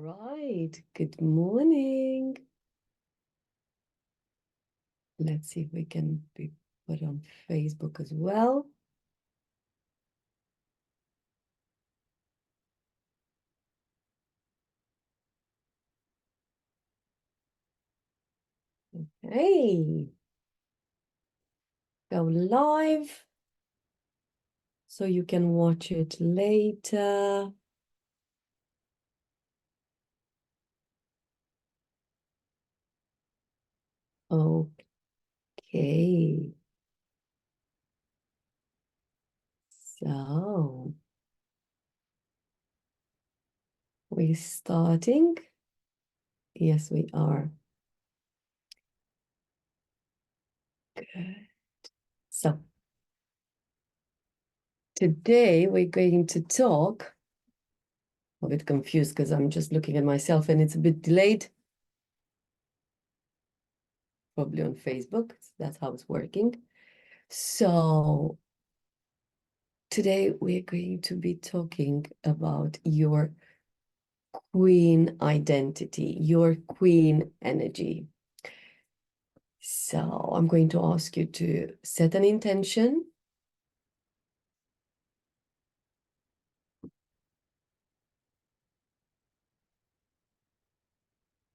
right. Good morning. Let's see if we can be put on Facebook as well. Hey, go live so you can watch it later. Okay. So we're starting. Yes, we are. Good. So today we're going to talk. I'm a bit confused because I'm just looking at myself and it's a bit delayed. Probably on Facebook. That's how it's working. So today we're going to be talking about your queen identity, your queen energy. So I'm going to ask you to set an intention.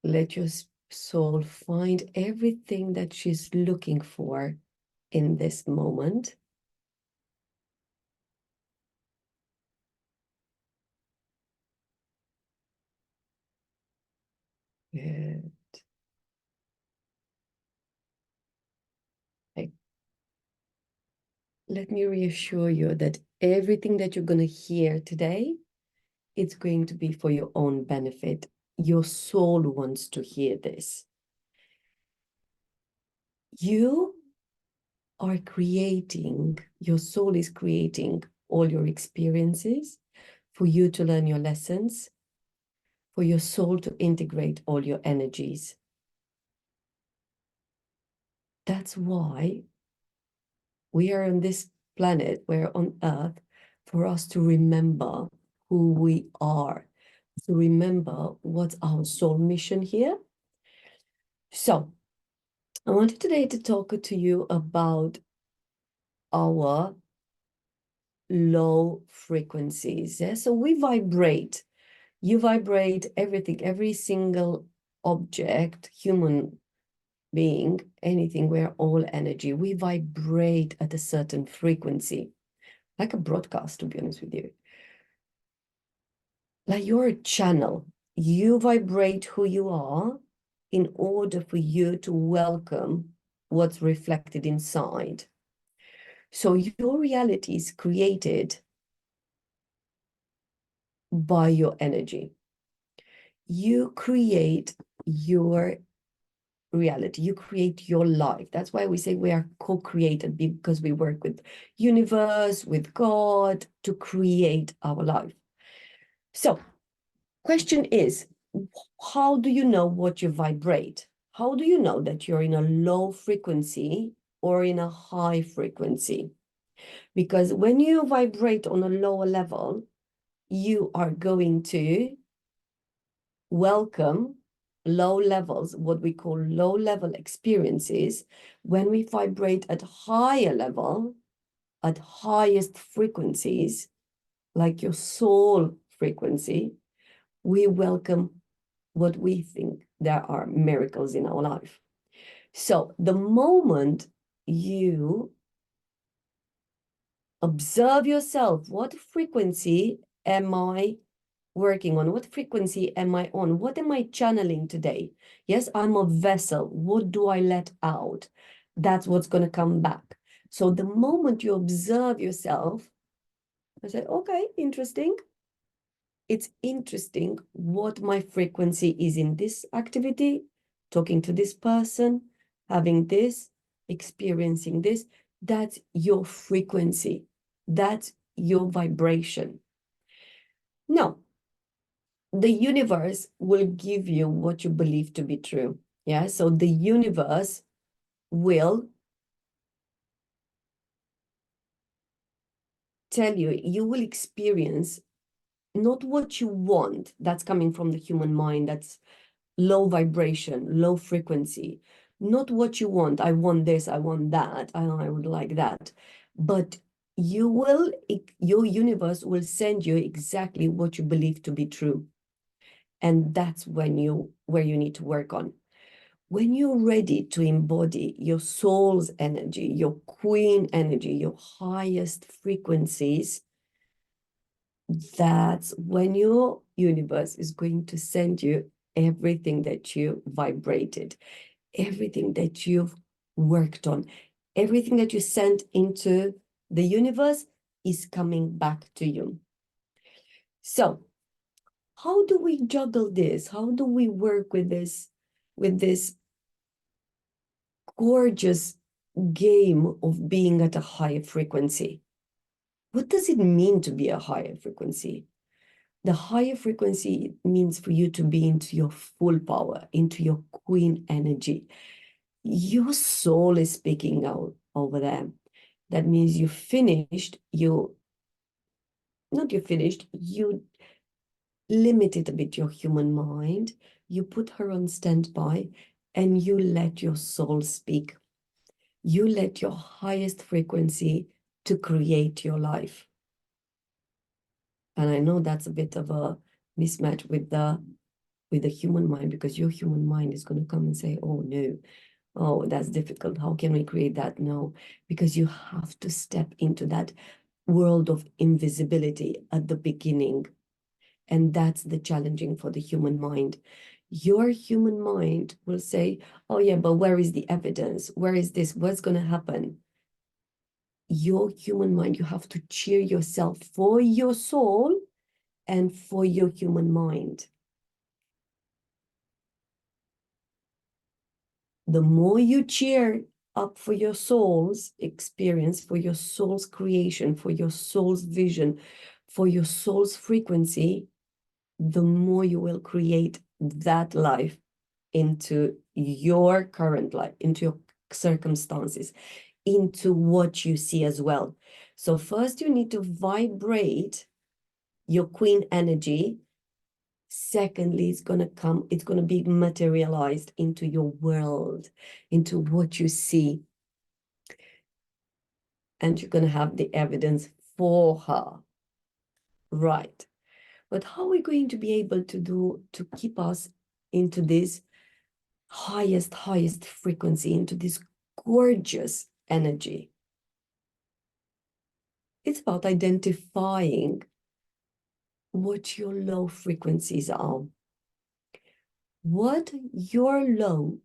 Let your soul find everything that she's looking for in this moment. Good. Okay. Let me reassure you that everything that you're going to hear today, it's going to be for your own benefit. Your soul wants to hear this. You are creating, your soul is creating all your experiences for you to learn your lessons, for your soul to integrate all your energies. That's why we are on this planet, we're on Earth, for us to remember who we are, to remember what's our soul mission here. So I wanted today to talk to you about our low frequencies. Yeah? So we vibrate. You vibrate everything, every single object, human being, anything, we're all energy. We vibrate at a certain frequency, like a broadcast, to be honest with you. Like you're a channel. You vibrate who you are in order for you to welcome what's reflected inside. So your reality is created by your energy. You create your reality. You create your life. That's why we say we are co-created, because we work with universe, with God to create our life. So question is, how do you know what you vibrate? How do you know that you're in a low frequency or in a high frequency? Because when you vibrate on a lower level, you are going to welcome low levels, what we call low level experiences. When we vibrate at higher level, at highest frequencies, like your soul frequency, we welcome what we think there are miracles in our life. So the moment you observe yourself, what frequency am I working on? What frequency am I on? What am I channeling today? Yes, I'm a vessel. What do I let out? That's what's going to come back. So the moment you observe yourself, I say, okay, interesting. It's interesting what my frequency is in this activity, talking to this person, having this, experiencing this. That's your frequency. That's your vibration. Now, the universe will give you what you believe to be true. Yeah. So the universe will tell you, you will experience not what you want, that's coming from the human mind, that's low vibration, low frequency, not what you want. I want this, I want that, I would like that. But your universe will send you exactly what you believe to be true. And that's where you need to work on. When you're ready to embody your soul's energy, your queen energy, your highest frequencies, that's when your universe is going to send you everything that you vibrated, everything that you've worked on, everything that you sent into the universe is coming back to you. So, how do we juggle this? How do we work with this gorgeous game of being at a higher frequency? What does it mean to be a higher frequency? The higher frequency means for you to be into your full power, into your queen energy. Your soul is speaking out over there. That means you finished, you limited a bit your human mind, you put her on standby, and you let your soul speak. You let your highest frequency to create your life. And I know that's a bit of a mismatch with the human mind, because your human mind is going to come and say, oh no, oh, that's difficult. How can we create that? No, because you have to step into that world of invisibility at the beginning. And that's the challenging for the human mind. Your human mind will say, oh yeah, but where is the evidence? Where is this? What's going to happen? Your human mind, you have to cheer yourself for your soul and for your human mind. The more you cheer up for your soul's experience, for your soul's creation, for your soul's vision, for your soul's frequency, the more you will create that life into your current life, into your circumstances, into what you see as well. So first you need to vibrate your queen energy. Secondly, it's going to be materialized into your world, into what you see. And you're going to have the evidence for her. Right. But how are we going to be able to keep us into this highest frequency, into this gorgeous energy? It's about identifying what your low frequencies are. What your low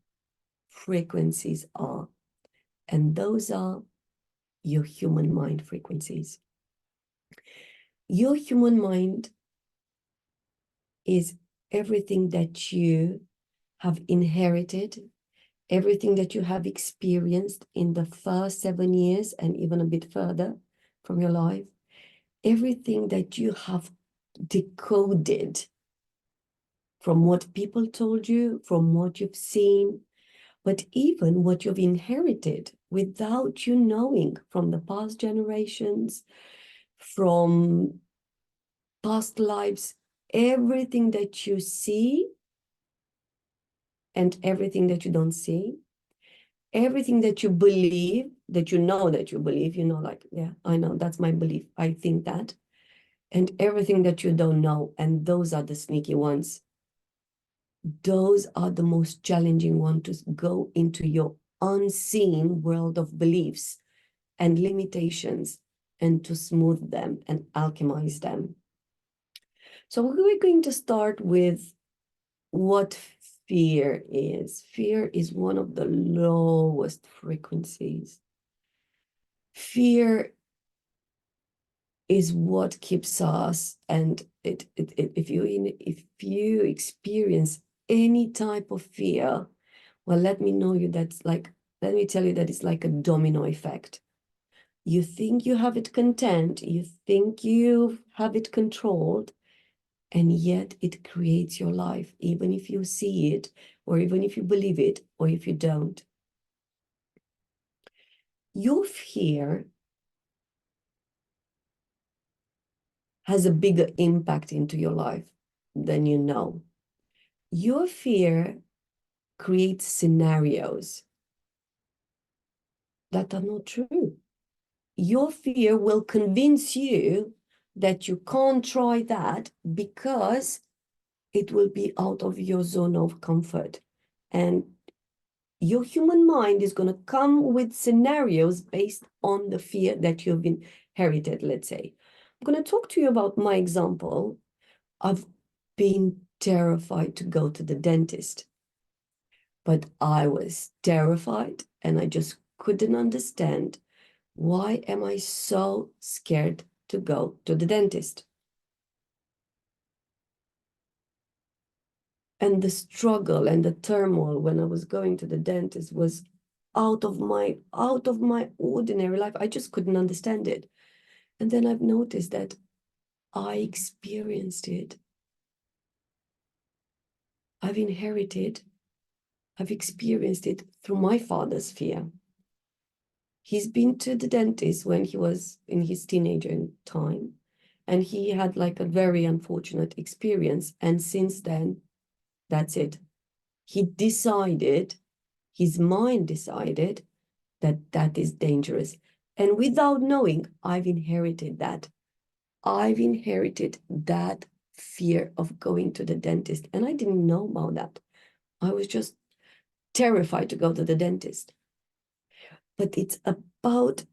frequencies are. And those are your human mind frequencies. Your human mind is everything that you have inherited, everything that you have experienced in the first 7 years and even a bit further from your life, everything that you have decoded from what people told you, from what you've seen, but even what you've inherited without you knowing from the past generations, from past lives, everything that you see and everything that you don't see, everything that you believe, that you know, like, yeah, I know, that's my belief, I think that, and everything that you don't know, and those are the sneaky ones. Those are the most challenging ones, to go into your unseen world of beliefs and limitations and to smooth them and alchemize them. So we're going to start with what fear is. Fear is one of the lowest frequencies. Fear is what keeps us, and if you experience any type of fear, well, let me tell you that it's like a domino effect. You think you have it content, you think you have it controlled, and yet it creates your life, even if you see it, or even if you believe it, or if you don't. Your fear has a bigger impact into your life than you know. Your fear creates scenarios that are not true. Your fear will convince you that you can't try that because it will be out of your zone of comfort. And your human mind is going to come with scenarios based on the fear that you've inherited, let's say. I'm going to talk to you about my example. I've been terrified to go to the dentist, but I was terrified and I just couldn't understand, why am I so scared to go to the dentist? And the struggle and the turmoil when I was going to the dentist was out of my ordinary life. I just couldn't understand it. And then I've noticed that I experienced it. I've experienced it through my father's fear. He's been to the dentist when he was in his teenager time, and he had like a very unfortunate experience. And since then, that's it. His mind decided that that is dangerous. And without knowing, I've inherited that. I've inherited that fear of going to the dentist. And I didn't know about that. I was just terrified to go to the dentist. But it's about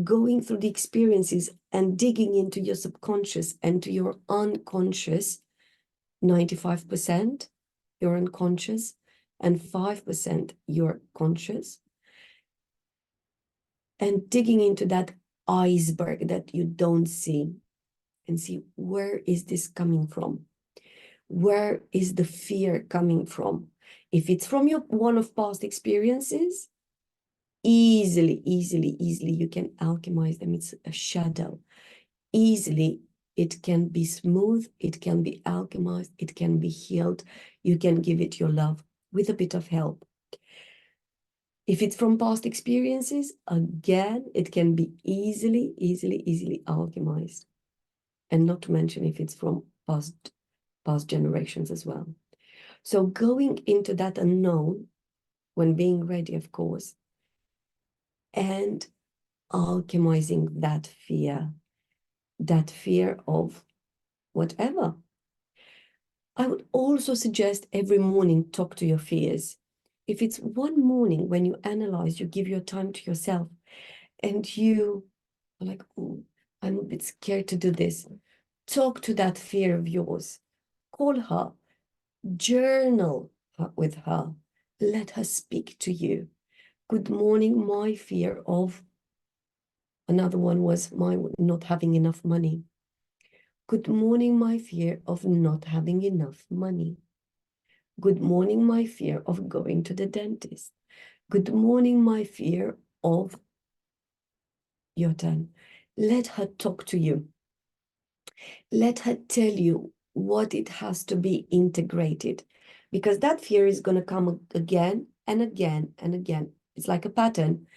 going through the experiences and digging into your subconscious and to your unconscious. 95% you're unconscious and 5% you're conscious. And digging into that iceberg that you don't see and see, where is this coming from? Where is the fear coming from? If it's from your one of past experiences, easily you can alchemize them. It's a shadow. Easily it can be smooth, it can be alchemized, it can be healed. You can give it your love with a bit of help. If it's from past experiences, again, it can be easily alchemized. And not to mention if it's from past generations as well. So going into that unknown, when being ready, of course, and alchemizing that fear of whatever. I would also suggest every morning talk to your fears. If it's one morning when you analyze, you give your time to yourself and you are like, oh, I'm a bit scared to do this. Talk to that fear of yours. Call her. Journal with her. Let her speak to you. Good morning, my fear of. Another one was my not having enough money. Good morning, my fear of not having enough money. Good morning, my fear of going to the dentist. Good morning, my fear of. Your turn. Let her talk to you. Let her tell you what it has to be integrated, because that fear is going to come again and again and again. It's like a pattern.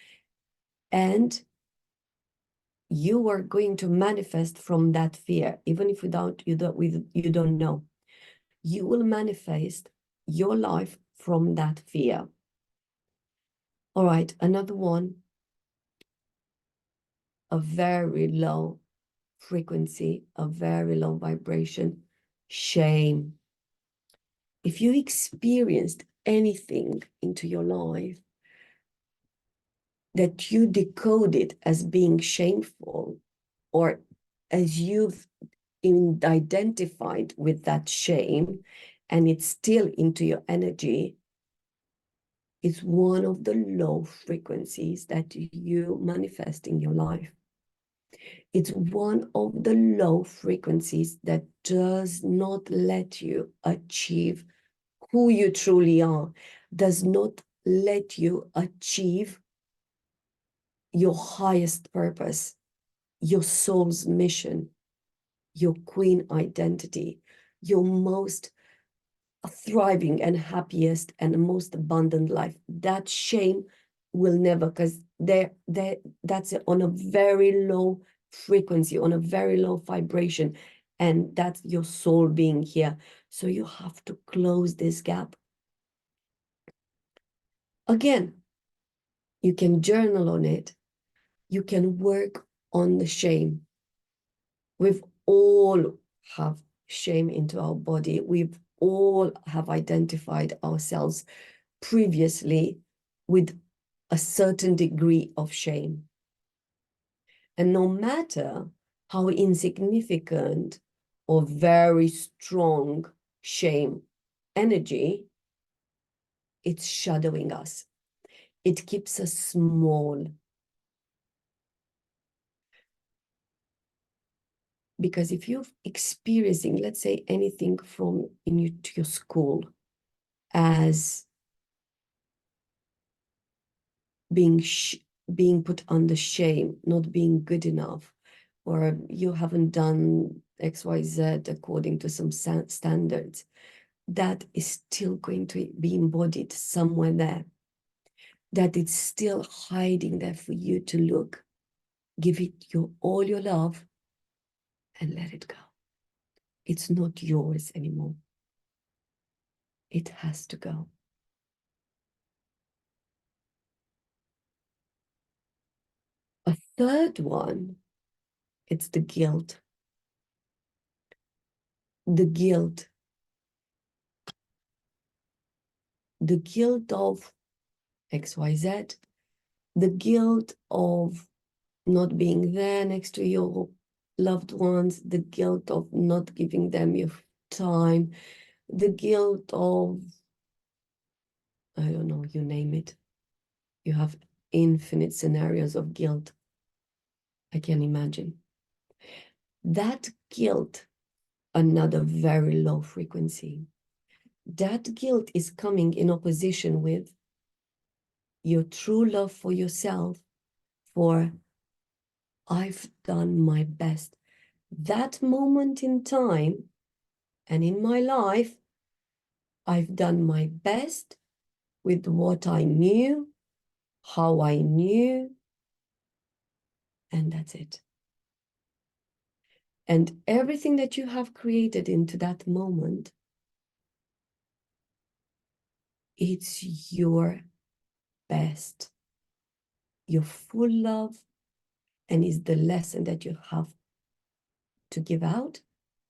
And you are going to manifest from that fear, even if you don't know. You will manifest your life from that fear. All right, another one, a very low frequency, a very low vibration, shame. If you experienced anything into your life that you decoded as being shameful, or as you've identified with that shame, and it's still into your energy, it's one of the low frequencies that you manifest in your life. It's one of the low frequencies that does not let you achieve who you truly are, does not let you achieve your highest purpose, your soul's mission, your queen identity, your most thriving and happiest and most abundant life. That shame will never, because that's on a very low frequency, on a very low vibration, And that's your soul being here. So you have to close this gap. Again, you can journal on it. You can work on the shame. We've all have shame into our body. We've all have identified ourselves previously with a certain degree of shame. And no matter how insignificant or very strong shame energy, it's shadowing us. It keeps us small. Because if you're experiencing, let's say, anything from to your school as being put under shame, not being good enough, or you haven't done XYZ according to some standards, that is still going to be embodied somewhere there. That it's still hiding there for you to look. Give it all your love and let it go. It's not yours anymore. It has to go. A third one, it's the guilt. The guilt. The guilt of XYZ. The guilt of not being there next to your loved ones. The guilt of not giving them your time. The guilt of, I don't know, you name it. You have infinite scenarios of guilt. I can imagine. That guilt, another very low frequency. That guilt is coming in opposition with your true love for yourself, for I've done my best. That moment in time and in my life, I've done my best with what I knew, how I knew, and that's it. And everything that you have created into that moment, it's your best, your full love, and is the lesson that you have to give out,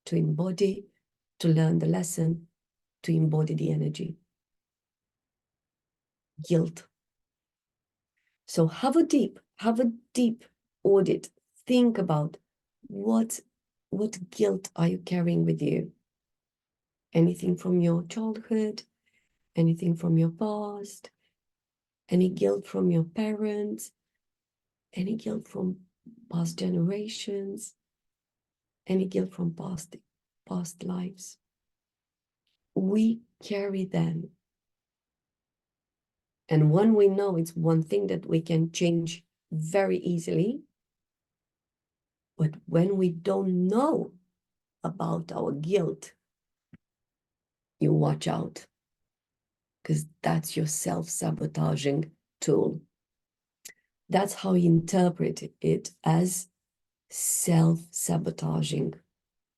to embody, to learn the lesson, to embody the energy. Guilt. So have a deep audit. Think about what guilt are you carrying with you? Anything from your childhood, anything from your past, any guilt from your parents, any guilt from past generations, any guilt from past lives. We carry them. And when we know it's one thing that we can change very easily, but when we don't know about our guilt, you watch out, because that's your self-sabotaging tool. That's how you interpret it, as self-sabotaging.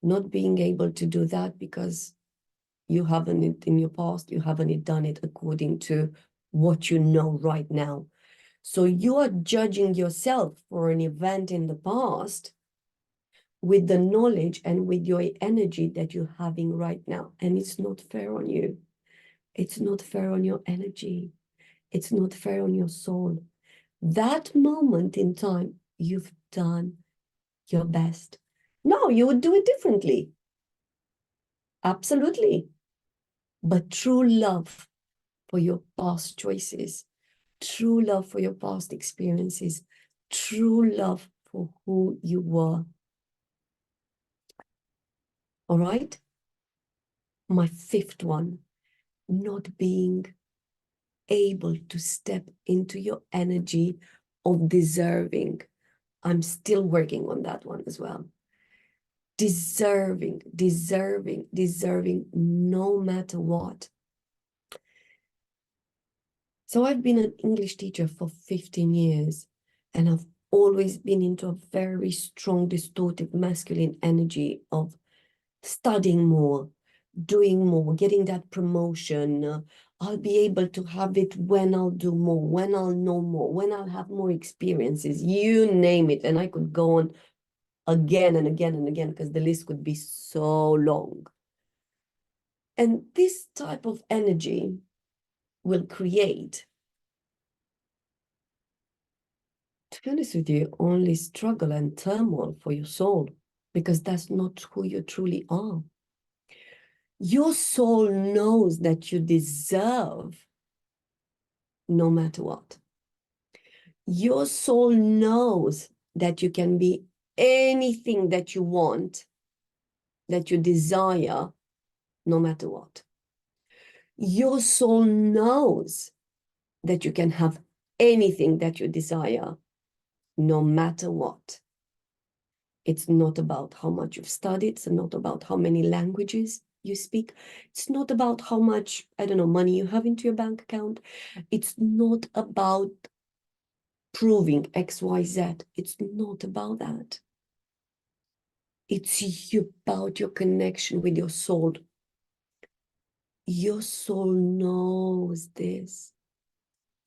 Not being able to do that because you haven't in your past, you haven't done it according to what you know right now. So you are judging yourself for an event in the past with the knowledge and with your energy that you're having right now. And it's not fair on you. It's not fair on your energy. It's not fair on your soul. That moment in time, you've done your best. No, you would do it differently. Absolutely. But true love for your past choices, true love for your past experiences, true love for who you were. All right? My fifth one, not being able to step into your energy of deserving. I'm still working on that one as well. Deserving no matter what. So I've been an English teacher for 15 years, and I've always been into a very strong, distorted, masculine energy of studying more, doing more, getting that promotion. I'll be able to have it when I'll do more, when I'll know more, when I'll have more experiences, you name it. And I could go on again and again and again because the list could be so long. And this type of energy will create, to be honest with you, only struggle and turmoil for your soul, because that's not who you truly are. Your soul knows that you deserve no matter what. Your soul knows that you can be anything that you want, that you desire, no matter what. Your soul knows that you can have anything that you desire, no matter what. It's not about how much you've studied. It's not about how many languages you speak. It's not about how much, I don't know, money you have into your bank account. It's not about proving X, Y, Z. It's not about that. It's about your connection with your soul. Your soul knows this.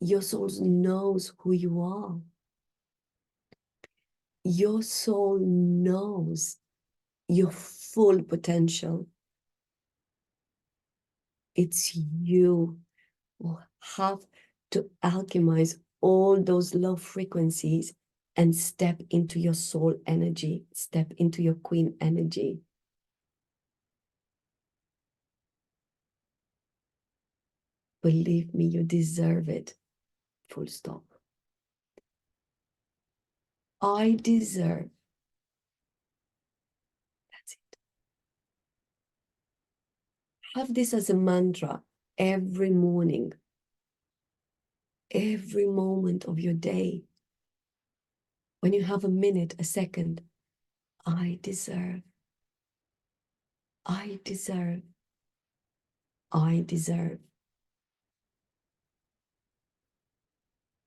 Your soul knows who you are. Your soul knows your full potential. It's you who have to alchemize all those low frequencies and step into your soul energy, step into your queen energy. Believe me, you deserve it. Full stop. I deserve. That's it. Have this as a mantra every morning, every moment of your day. When you have a minute, a second, I deserve. I deserve. I deserve.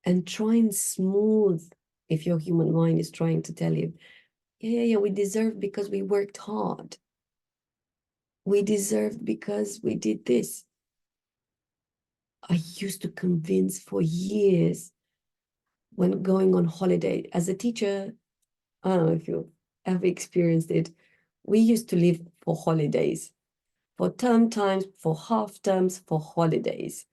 And try and smooth if your human mind is trying to tell you, yeah, we deserve because we worked hard. We deserved because we did this. I used to convince for years when going on holiday. As a teacher, I don't know if you ever experienced it, we used to live for holidays, for term times, for half terms, for holidays.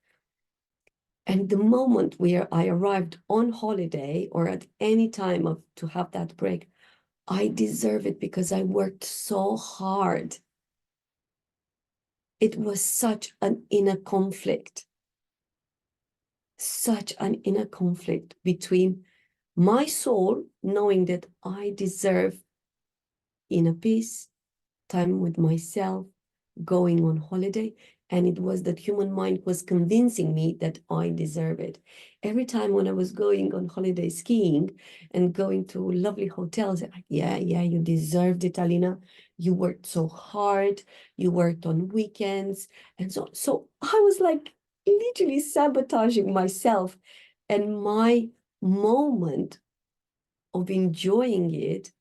And the moment where I arrived on holiday or at any time to have that break, I deserve it because I worked so hard. It was such an inner conflict, between my soul knowing that I deserve inner peace, time with myself, going on holiday, and it was that human mind was convincing me that I deserve it. Every time when I was going on holiday skiing and going to lovely hotels, like, yeah, you deserved it, Alina. You worked so hard. You worked on weekends. And so I was like literally sabotaging myself and my moment of enjoying it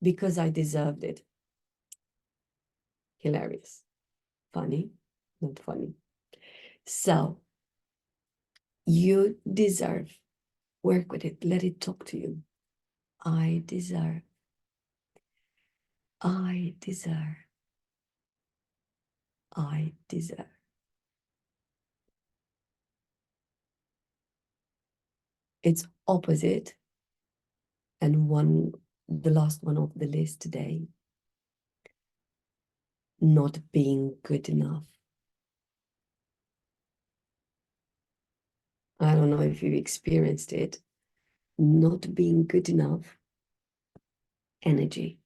because I deserved it. Hilarious. Funny, not funny. So you deserve. Work with it. Let it talk to you. I deserve. I deserve. I deserve. It's opposite. And the last one of the list today, not being good enough. I don't know if you experienced it. Not being good enough energy.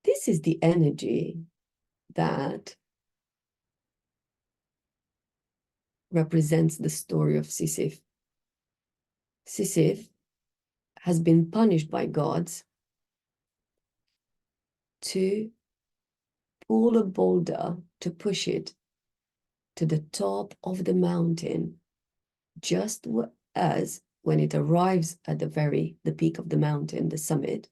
This is the energy that represents the story of Sisyphus. Sisyphus has been punished by gods to pull a boulder to push it to the top of the mountain, just as when it arrives at the peak of the mountain, the summit,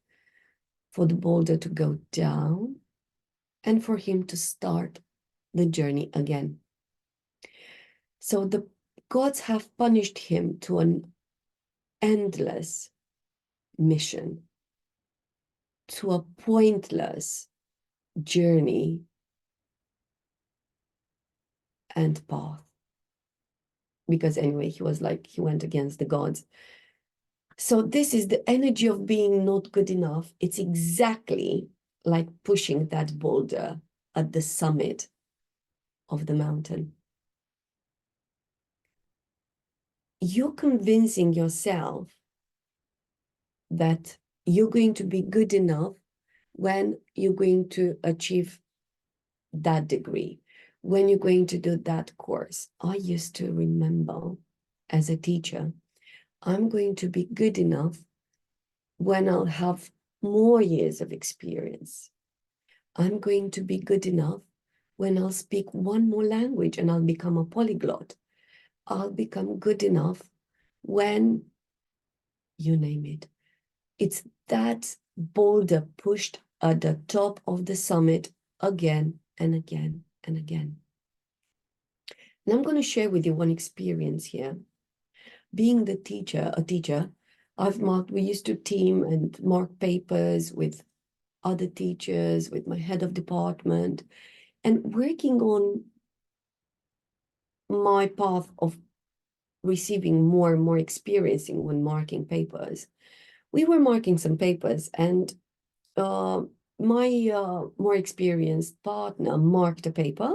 for the boulder to go down and for him to start the journey again. So the gods have punished him to an endless mission, to a pointless journey and path. Because anyway, he went against the gods. So this is the energy of being not good enough. It's exactly like pushing that boulder at the summit of the mountain. You're convincing yourself that you're going to be good enough when you're going to achieve that degree, when you're going to do that course. I used to remember as a teacher, I'm going to be good enough when I'll have more years of experience. I'm going to be good enough when I'll speak one more language and I'll become a polyglot. I'll become good enough when, you name it. It's that boulder pushed at the top of the summit again and again and again. And I'm going to share with you one experience here. Being a teacher, we used to team and mark papers with other teachers, with my head of department, and working on my path of receiving more and more experiencing when marking papers. We were marking some papers, and my more experienced partner marked a paper,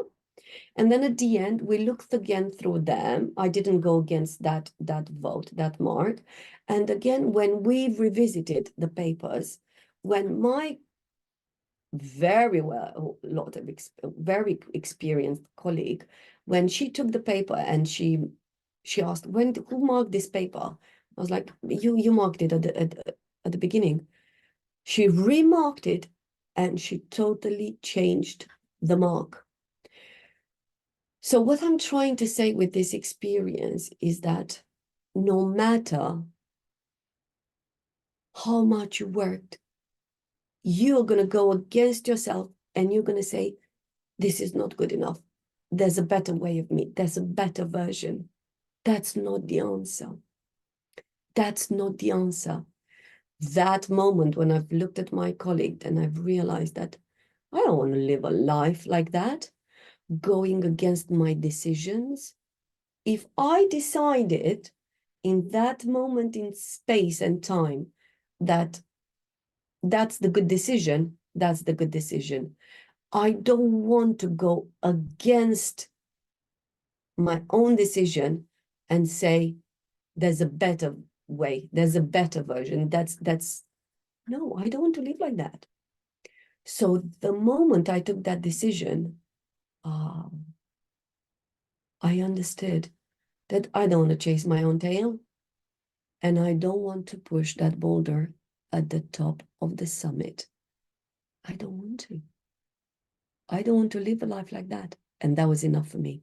and then at the end we looked again through them. I didn't go against that vote, that mark, and again when we revisited the papers, when my very experienced colleague, when she took the paper and she asked, who marked this paper? I was like, you marked it at the beginning. She remarked it and she totally changed the mark. So what I'm trying to say with this experience is that no matter how much you worked, you're going to go against yourself and you're going to say, this is not good enough. There's a better way of me. There's a better version. That's not the answer. That's not the answer. That moment when I've looked at my colleague and I've realized that I don't want to live a life like that, going against my decisions. If I decided in that moment in space and time that that's the good decision, that's the good decision. I don't want to go against my own decision and say there's a better way, there's a better version. That's no, I don't want to live like that. So the moment I took that decision, I understood that I don't want to chase my own tail, and I don't want to push that boulder at the top of the summit. I don't want to. I don't want to live a life like that. And that was enough for me.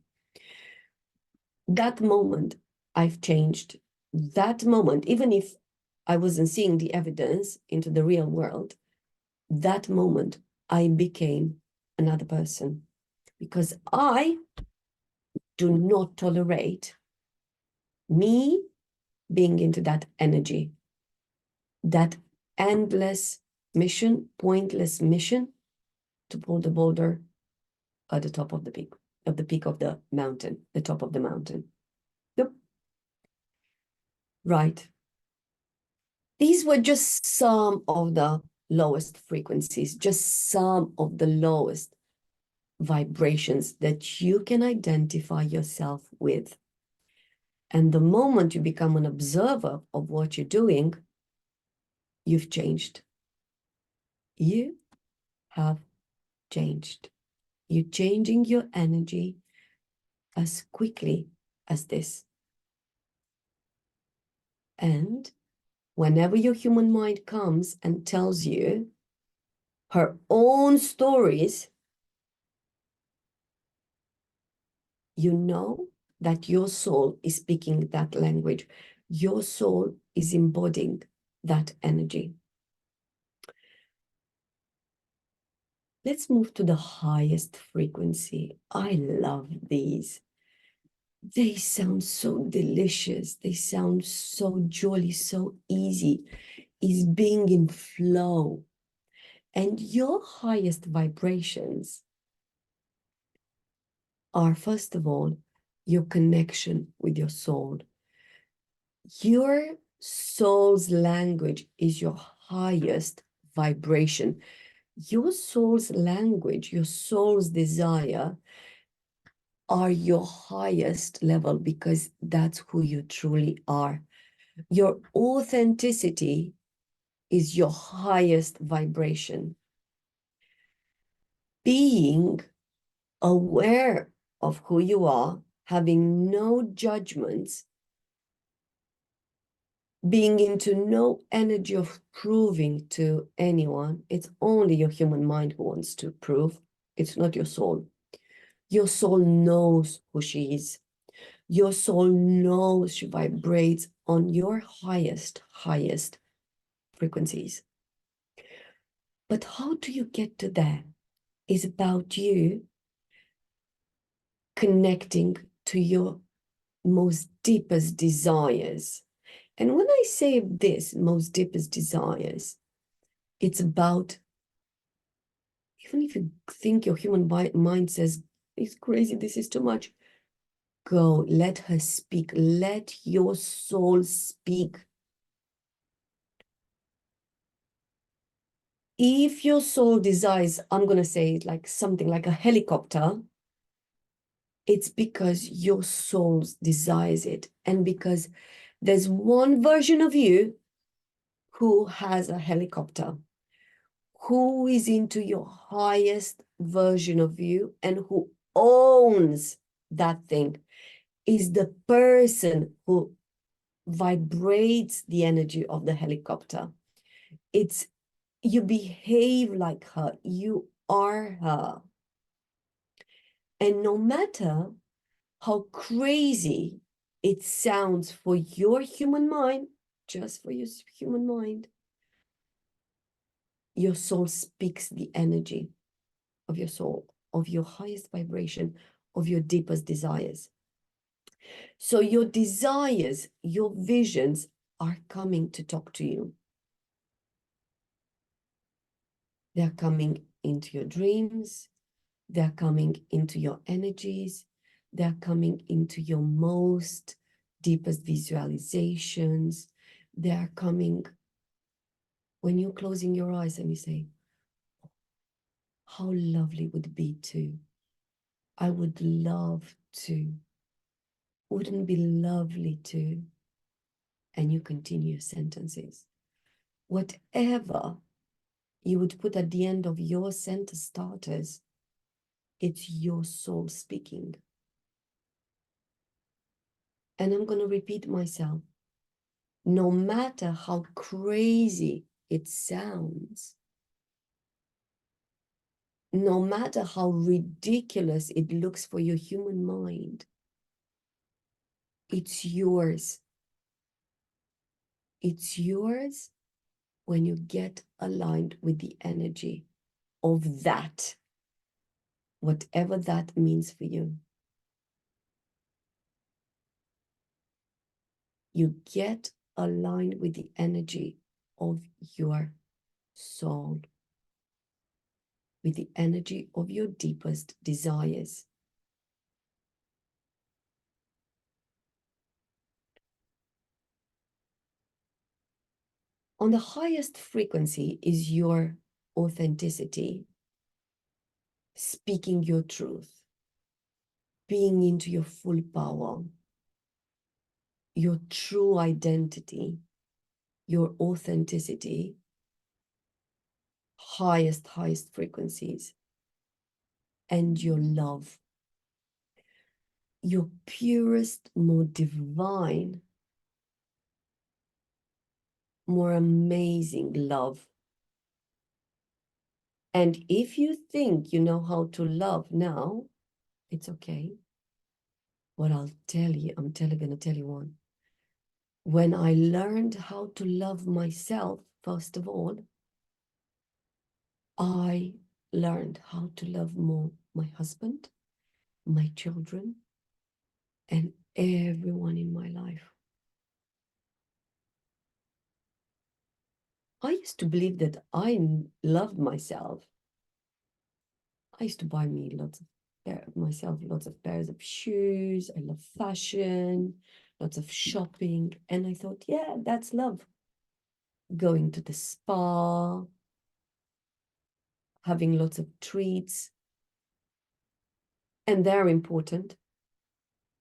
That moment, I've changed. That moment, even if I wasn't seeing the evidence into the real world, that moment, I became another person. Because I do not tolerate me being into that energy, that endless mission, pointless mission to pull the boulder at the top of the peak of the mountain, the top of the mountain. Yep. Right. These were just some of the lowest frequencies, just some of the lowest vibrations that you can identify yourself with. And the moment you become an observer of what you're doing, you've changed. You have changed. You're changing your energy as quickly as this. And whenever your human mind comes and tells you her own stories, you know that your soul is speaking that language. Your soul is embodying that energy. Let's move to the highest frequency. I love these. They sound so delicious. They sound so jolly, so easy. Is being in flow. And your highest vibrations are, first of all, your connection with your soul. Your soul's language is your highest vibration. Your soul's language, your soul's desire are your highest level because that's who you truly are. Your authenticity is your highest vibration. Being aware of who you are, having no judgments, being into no energy of proving to anyone. It's only your human mind who wants to prove. It's not your soul. Your soul knows who she is. Your soul knows she vibrates on your highest frequencies. But how do you get to that? It's about you connecting to your most deepest desires. And when I say this, most deepest desires, it's about, even if you think your human mind says, it's crazy, this is too much, go, let her speak. Let your soul speak. If your soul desires, I'm going to say it like something like a helicopter, it's because your soul desires it. And because there's one version of you who has a helicopter, who is into your highest version of you and who owns that thing, is the person who vibrates the energy of the helicopter. It's, you behave like her, you are her. And no matter how crazy it sounds for your human mind, just for your human mind, your soul speaks the energy of your soul, of your highest vibration, of your deepest desires. So your desires, your visions are coming to talk to you. They're coming into your dreams. They're coming into your energies. They're coming into your most deepest visualizations. They're coming when you're closing your eyes and you say, how lovely would it be to, I would love to, wouldn't be lovely to, and you continue your sentences. Whatever you would put at the end of your sentence starters, it's your soul speaking. And I'm going to repeat myself. No matter how crazy it sounds, no matter how ridiculous it looks for your human mind, it's yours. It's yours when you get aligned with the energy of that, whatever that means for you. You get aligned with the energy of your soul, with the energy of your deepest desires. On the highest frequency is your authenticity, speaking your truth, being into your full power, your true identity, your authenticity, highest frequencies, and your love, your purest, more divine, more amazing love. And if you think you know how to love now, it's okay. What I'll tell you, I'm gonna tell you one. When I learned how to love myself, first of all, I learned how to love more my husband, my children, and everyone in my life. I used to believe that I loved myself. I used to buy me myself lots of pairs of shoes. I love fashion, lots of shopping. And I thought, yeah, that's love. Going to the spa, having lots of treats. And they're important.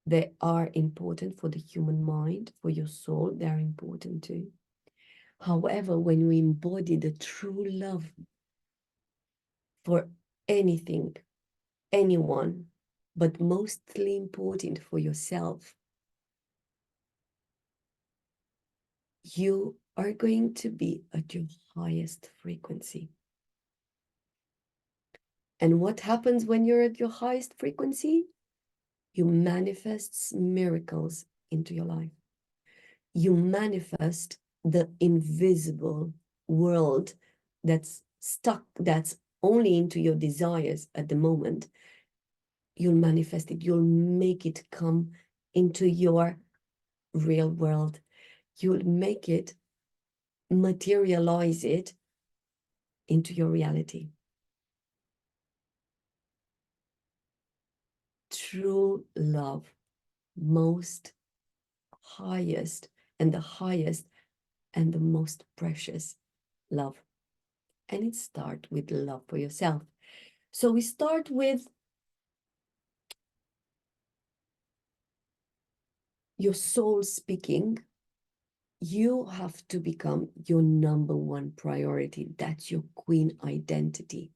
They are important for the human mind, for your soul. They're important too. However, when you embody the true love for anything, anyone, but mostly important for yourself, you are going to be at your highest frequency. And what happens when you're at your highest frequency? You manifest miracles into your life. You manifest the invisible world that's stuck, that's only into your desires at the moment. You'll manifest it. You'll make it come into your real world. You'll make it, materialize it into your reality. True love, most highest and the most precious love. And it starts with love for yourself. So we start with your soul speaking. You have to become your number one priority. That's your queen identity.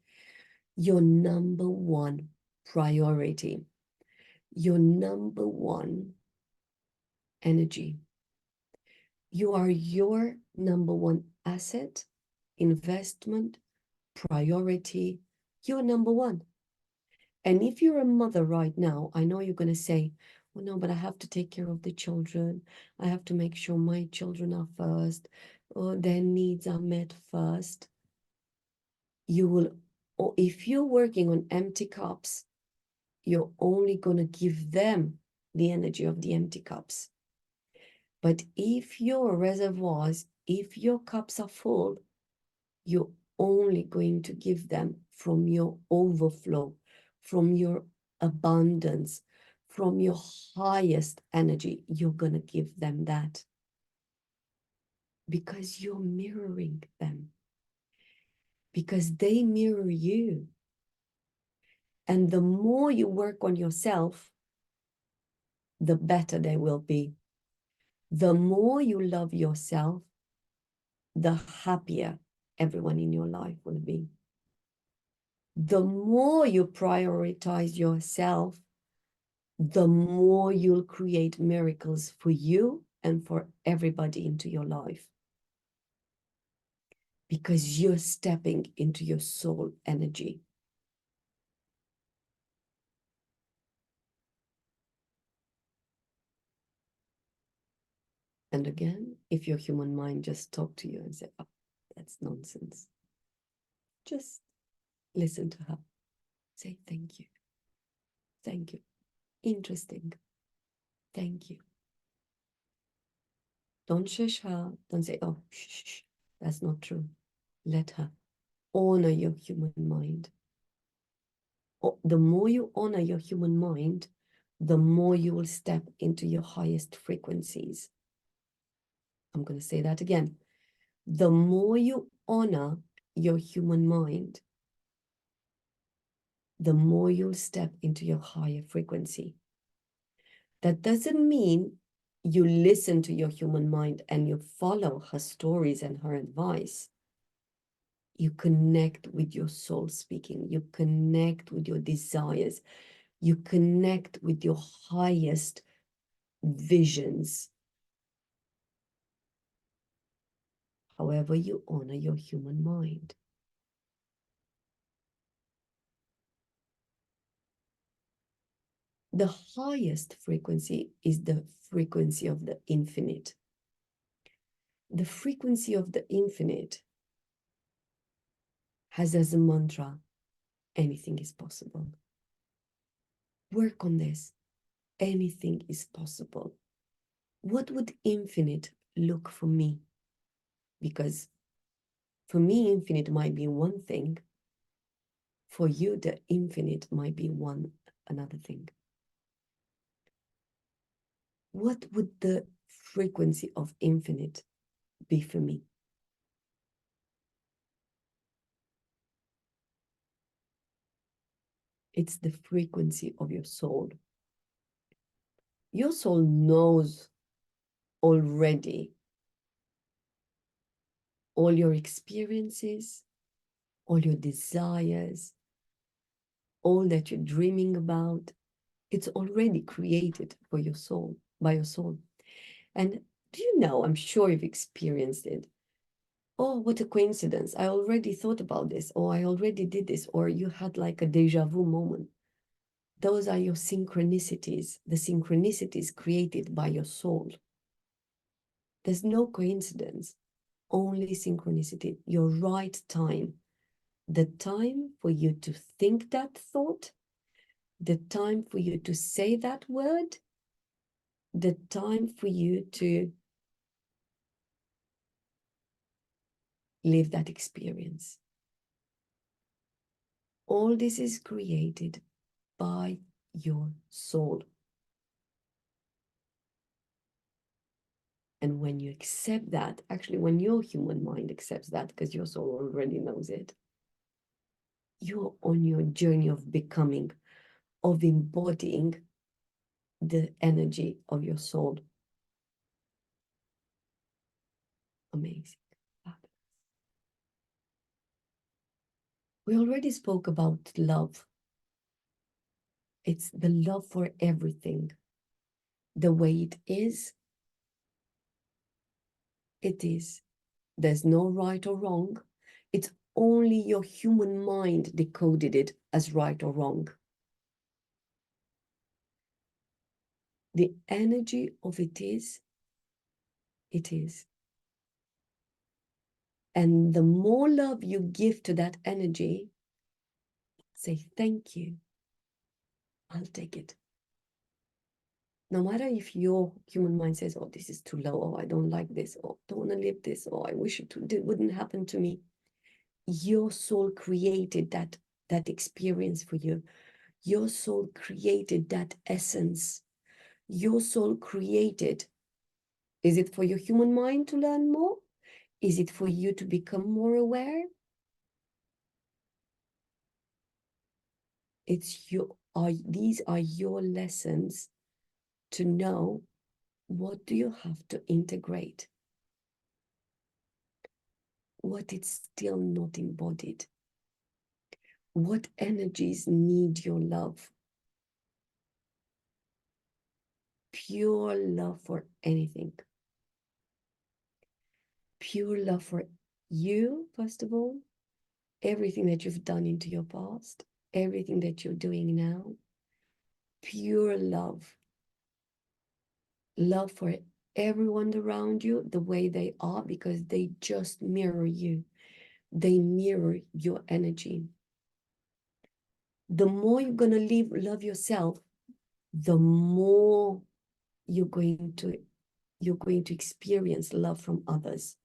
Your number one priority. Your number one energy. You are your number one asset, investment, priority. You're number one. And if you're a mother right now, I know you're going to say, well, no, but I have to take care of the children. I have to make sure my children are first, or their needs are met first. You will, or if you're working on empty cups, you're only going to give them the energy of the empty cups. But if your reservoirs, if your cups are full, you're only going to give them from your overflow, from your abundance, from your highest energy. You're going to give them that because you're mirroring them, because they mirror you. And the more you work on yourself, the better they will be. The more you love yourself, the happier everyone in your life will be. The more you prioritize yourself, the more you'll create miracles for you and for everybody into your life. Because you're stepping into your soul energy. And again, if your human mind just talk to you and say, oh, that's nonsense, just listen to her. Say, thank you. Thank you. Interesting. Thank you. Don't shush her. Don't say, oh, shh, that's not true. Let her. Honor your human mind. The more you honor your human mind, the more you will step into your highest frequencies. I'm going to say that again. The more you honor your human mind, the more you'll step into your higher frequency. That doesn't mean you listen to your human mind and you follow her stories and her advice. You connect with your soul speaking. You connect with your desires. You connect with your highest visions. However, you honor your human mind. The highest frequency is the frequency of the infinite. The frequency of the infinite has as a mantra, anything is possible. Work on this. Anything is possible. What would infinite look for me? Because for me, infinite might be one thing. For you, the infinite might be another thing. What would the frequency of infinite be for me? It's the frequency of your soul. Your soul knows already all your experiences, all your desires, all that you're dreaming about. It's already created for your soul, by your soul. And do you know, I'm sure you've experienced it. Oh, what a coincidence. I already thought about this, or I already did this, or you had like a deja vu moment. Those are your synchronicities, the synchronicities created by your soul. There's no coincidence, only synchronicity, your right time. The time for you to think that thought, the time for you to say that word, the time for you to live that experience. All this is created by your soul. And when you accept that, actually, when your human mind accepts that, because your soul already knows it, you're on your journey of becoming, of embodying the energy of your soul. Amazing. We already spoke about love. It's the love for everything. The way it is, it is. There's no right or wrong. It's only your human mind decoded it as right or wrong. The energy of it is, it is. And the more love you give to that energy, say, thank you. I'll take it. No matter if your human mind says, oh, this is too low, or I don't like this, or don't want to live this, or I wish it wouldn't happen to me. Your soul created that experience for you. Your soul created that essence. Your soul created. Is it for your human mind to learn more? Is it for you to become more aware? These are your lessons to know what do you have to integrate, what is still not embodied, what energies need your love, pure love for anything, pure love for you, first of all, everything that you've done into your past, everything that you're doing now, pure love, love for everyone around you the way they are, because they just mirror you. They mirror your energy. The more you're going to love yourself, the more you're going to experience love from others,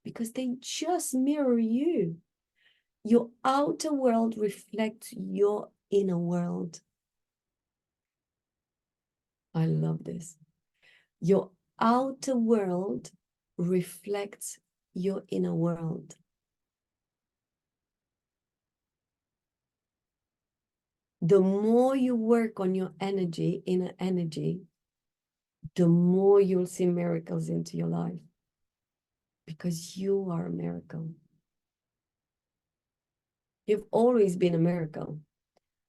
because they just mirror you. Your outer world reflects your inner world. I love this. Your outer world reflects your inner world. The more you work on your energy, inner energy, the more you'll see miracles into your life, because you are a miracle. You've always been a miracle,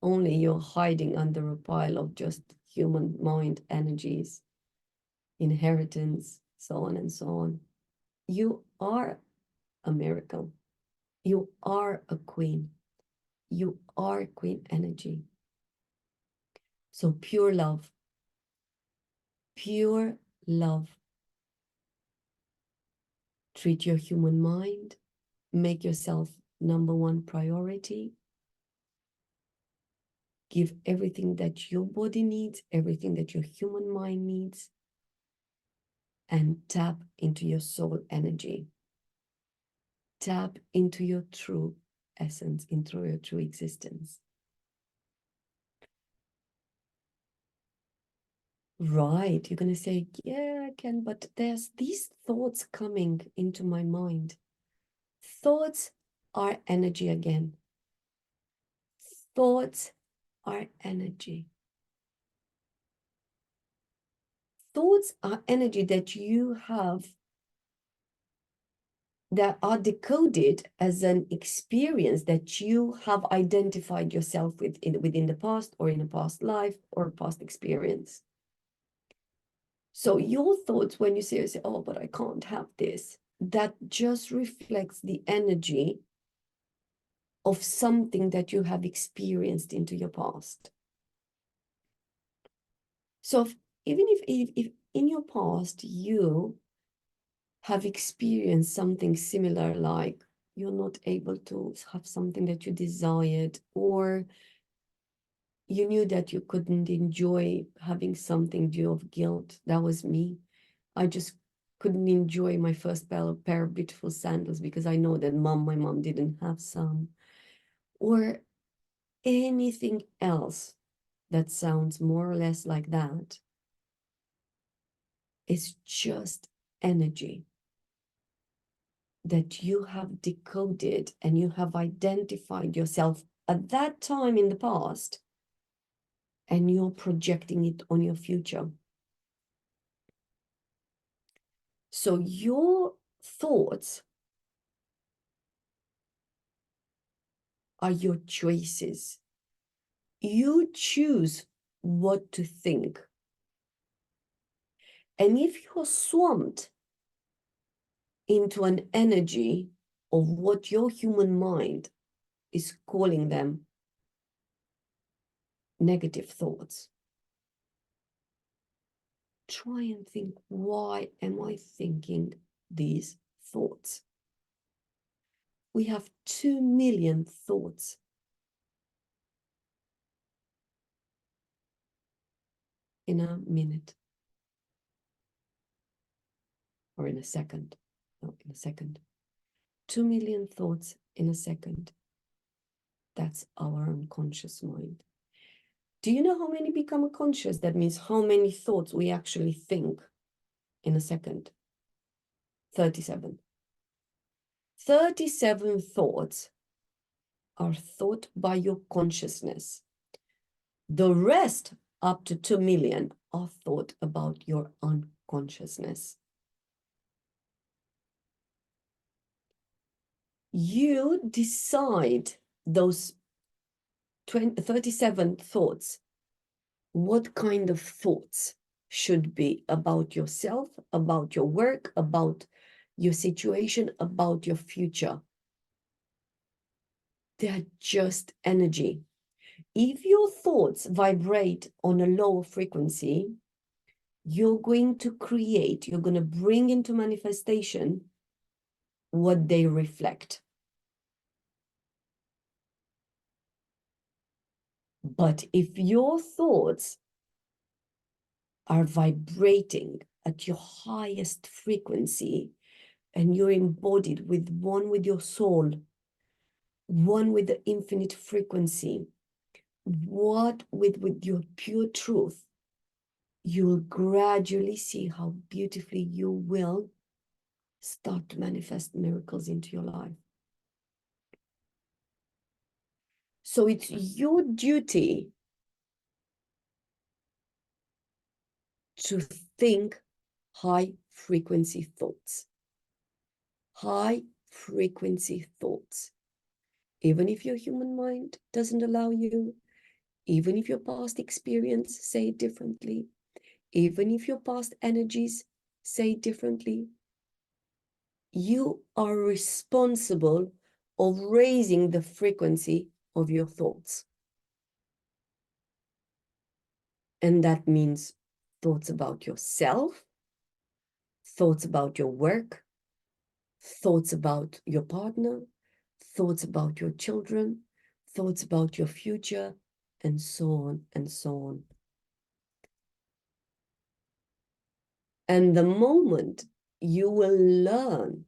only you're hiding under a pile of just human mind energies, inheritance, so on and so on. You are a miracle. You are a queen. You are queen energy. So pure love. Pure love. Treat your human mind. Make yourself number one priority. Give everything that your body needs, everything that your human mind needs, and tap into your soul energy. Tap into your true essence, into your true existence. Right, you're going to say, yeah, I can, but there's these thoughts coming into my mind. Thoughts are energy again. Thoughts are energy. Thoughts are energy that you have that are decoded as an experience that you have identified yourself with within the past or in a past life or past experience. So your thoughts when you say, oh, but I can't have this, that just reflects the energy of something that you have experienced into your past. So even if in your past you have experienced something similar, like you're not able to have something that you desired, or you knew that you couldn't enjoy having something due of guilt. That was me. I just couldn't enjoy my first pair of beautiful sandals because I know that my mom didn't have some, or anything else that sounds more or less like that. It's just energy that you have decoded and you have identified yourself at that time in the past, and you're projecting it on your future. So your thoughts are your choices. You choose what to think. And if you're swamped into an energy of what your human mind is calling them negative thoughts, try and think, why am I thinking these thoughts? We have 2 million thoughts in a minute, or in a second. No, in a second. 2 million thoughts in a second. That's our unconscious mind. Do you know how many become conscious? That means how many thoughts we actually think in a second. 37. 37 thoughts are thought by your consciousness. The rest, up to 2 million, are thought about your unconsciousness. You decide those 37 thoughts, what kind of thoughts should be about yourself, about your work, about your situation, about your future. They're just energy. If your thoughts vibrate on a low frequency, you're going to create, you're going to bring into manifestation what they reflect. But if your thoughts are vibrating at your highest frequency and you're embodied with one with your soul, one with the infinite frequency, what with your pure truth, you'll gradually see how beautifully you will start to manifest miracles into your life. So it's your duty to think high frequency thoughts. High frequency thoughts. Even if your human mind doesn't allow you, even if your past experience say it differently, even if your past energies say it differently, you are responsible of raising the frequency of your thoughts. And that means thoughts about yourself, thoughts about your work, thoughts about your partner, thoughts about your children, thoughts about your future, and so on and so on. And the moment you will learn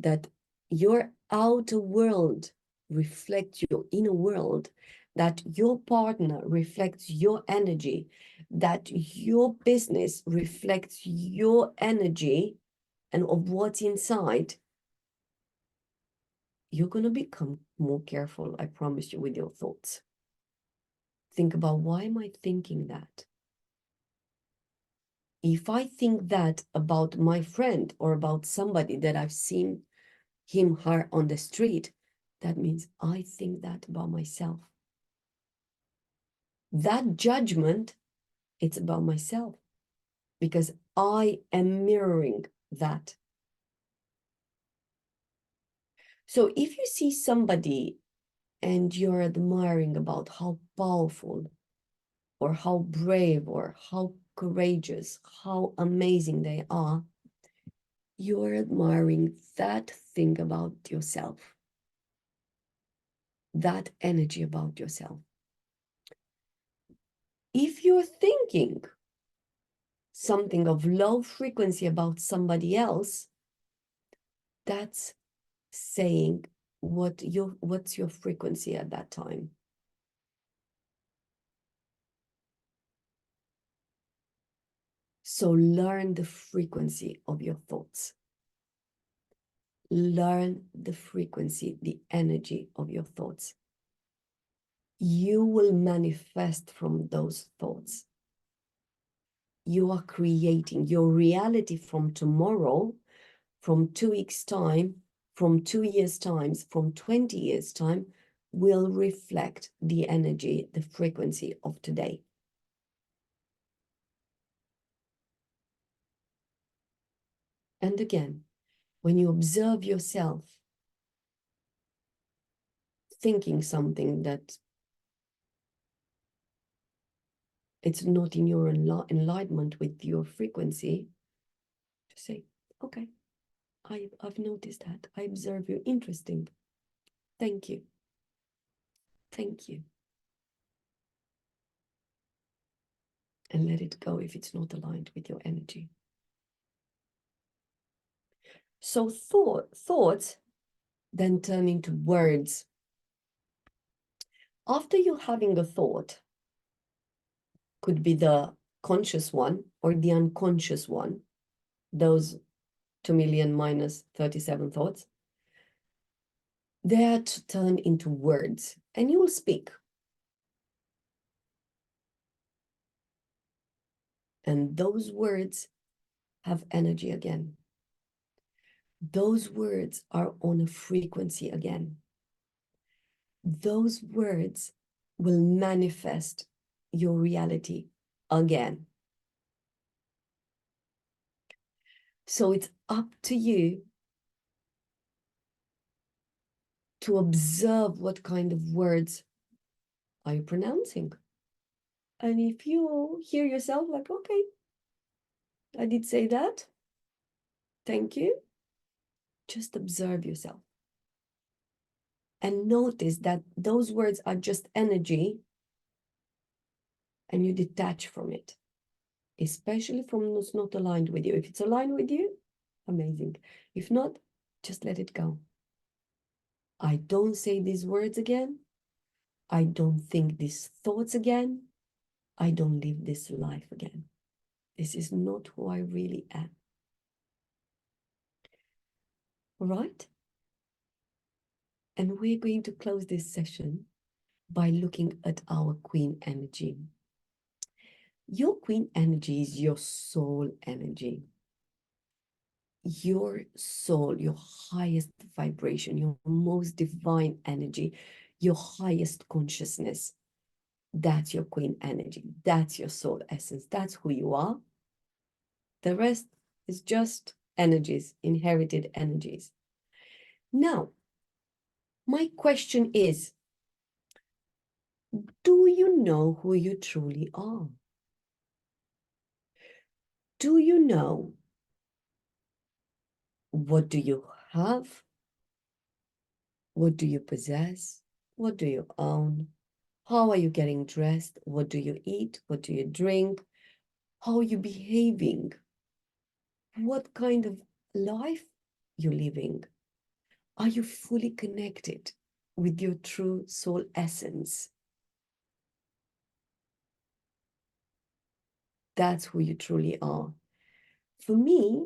that your outer world reflects your inner world, that your partner reflects your energy, that your business reflects your energy and of what's inside, you're going to become more careful, I promise you, with your thoughts. Think about, why am I thinking that? If I think that about my friend or about somebody that I've seen him, her on the street, that means I think that about myself. That judgment, it's about myself because I am mirroring that. So if you see somebody and you're admiring about how powerful or how brave or how courageous, how amazing they are, you're admiring that thing about yourself, that energy about yourself. If you're thinking something of low frequency about somebody else, that's saying what's your frequency at that time. So learn the frequency of your thoughts. Learn the frequency, the energy of your thoughts. You will manifest from those thoughts. You are creating your reality from tomorrow, from 2 weeks' time, from 2 years' time, from 20 years' time, will reflect the energy, the frequency of today. And again, when you observe yourself thinking something that it's not in your alignment with your frequency, just say, okay, I've noticed that. I observe you. Interesting. Thank you. Thank you. And let it go if it's not aligned with your energy. So thoughts then turn into words. After you're having a thought, could be the conscious one or the unconscious one, those 2 million minus 37 thoughts, they are to turn into words, and you will speak. And those words have energy again. Those words are on a frequency again. Those words will manifest your reality again. So it's up to you to observe what kind of words are you pronouncing. And if you hear yourself like, okay, I did say that, thank you, just observe yourself. And notice that those words are just energy and you detach from it, especially from what's not aligned with you. If it's aligned with you, amazing. If not, just let it go. I don't say these words again. I don't think these thoughts again. I don't live this life again. This is not who I really am. All right? And we're going to close this session by looking at our queen energy. Your queen energy is your soul energy. Your soul, your highest vibration, your most divine energy, your highest consciousness. That's your queen energy. That's your soul essence. That's who you are. The rest is just energies, inherited energies. Now, my question is, do you know who you truly are? Do you know what do you have? What do you possess? What do you own? How are you getting dressed? What do you eat? What do you drink? How are you behaving? What kind of life you're living? Are you fully connected with your true soul essence? That's who you truly are. For me,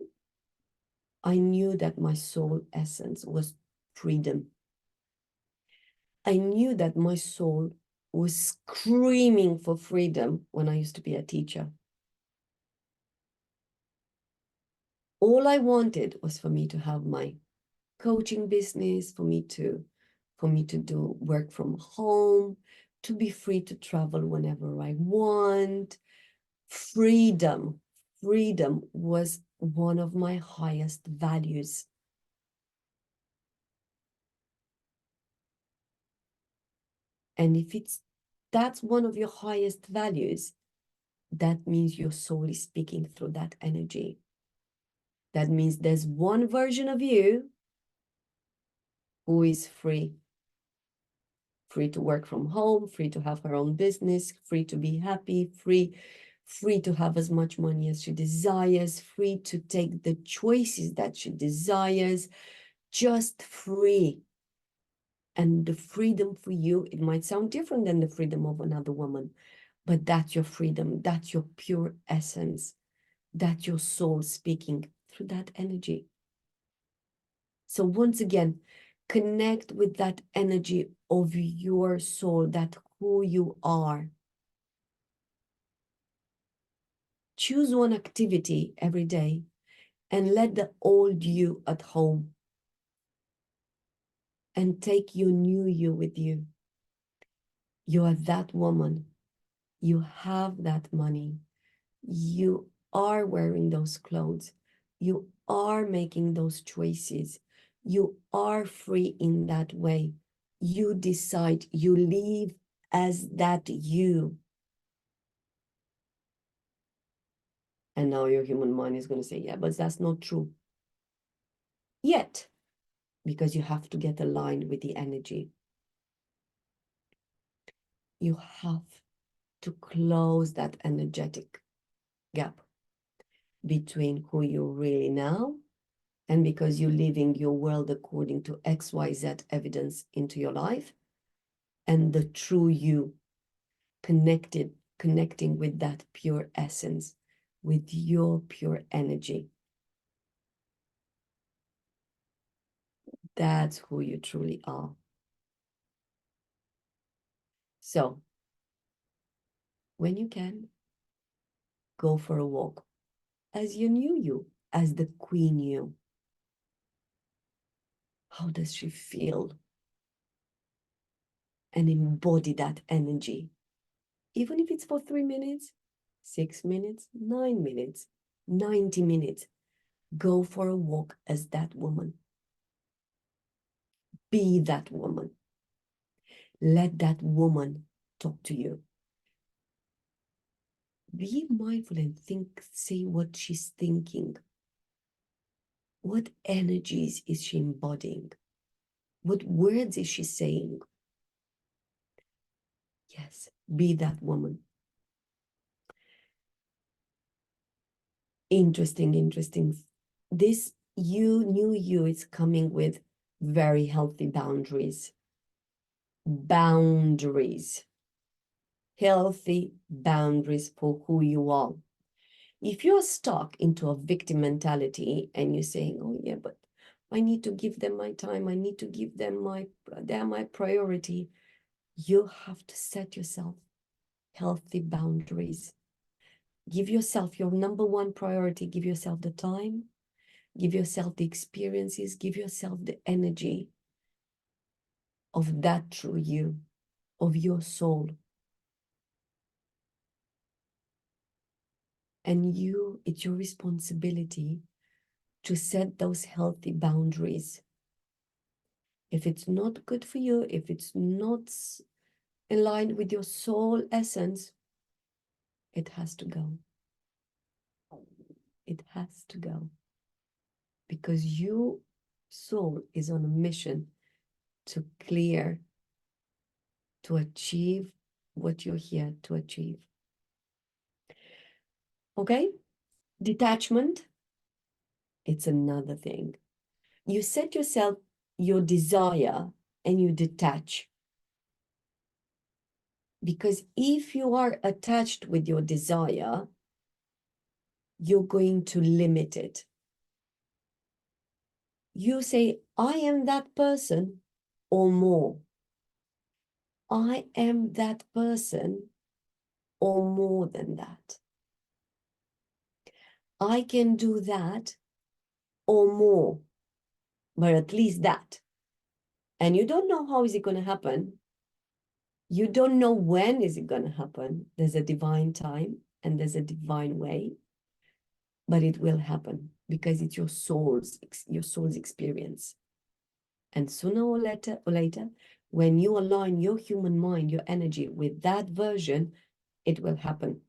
I knew that my soul essence was freedom. I knew that my soul was screaming for freedom when I used to be a teacher. All I wanted was for me to have my coaching business, for me to do work from home, to be free to travel whenever I want. Freedom. Freedom was one of my highest values. And if that's one of your highest values, that means your soul is speaking through that energy. That means there's one version of you who is free. Free to work from home, free to have her own business, free to be happy, free to have as much money as she desires, free to take the choices that she desires, just free. And the freedom for you, it might sound different than the freedom of another woman, but that's your freedom. That's your pure essence. That's your soul speaking through that energy. So once again, connect with that energy of your soul, that who you are. Choose one activity every day and let the old you at home and take your new you with you. You are that woman. You have that money. You are wearing those clothes. You are making those choices. You are free in that way. You decide, you live as that you. And now your human mind is going to say, yeah, but that's not true. Yet, because you have to get aligned with the energy. You have to close that energetic gap between who you really now and because you're living your world according to XYZ evidence into your life and the true you connecting with that pure essence, with your pure energy. That's who you truly are. So, when you can, go for a walk as you knew you, as the queen you. How does she feel? And embody that energy. Even if it's for 3 minutes, 6 minutes, 9 minutes, 90 minutes, go for a walk as that woman. Be that woman. Let that woman talk to you. Be mindful and think, say what she's thinking. What energies is she embodying? What words is she saying? Yes, be that woman. Interesting. This new you is coming with very healthy boundaries. Healthy boundaries for who you are. If you're stuck into a victim mentality and you're saying, oh yeah, but I need to give them my time, I need to give them they're my priority, you have to set yourself healthy boundaries. Give yourself your number one priority, give yourself the time, give yourself the experiences, give yourself the energy of that true you, of your soul. And it's your responsibility to set those healthy boundaries. If it's not good for you, if it's not aligned with your soul essence, it has to go. It has to go. Because your soul is on a mission to clear, to achieve what you're here to achieve. Okay? Detachment, it's another thing. You set yourself your desire and you detach. Because if you are attached with your desire, you're going to limit it. You say, I am that person or more. I am that person or more than that. I can do that or more, but at least that. And you don't know how is it going to happen. You don't know when is it going to happen. There's a divine time and there's a divine way, but it will happen because it's your soul's experience. And sooner or later, when you align your human mind, your energy with that version, it will happen.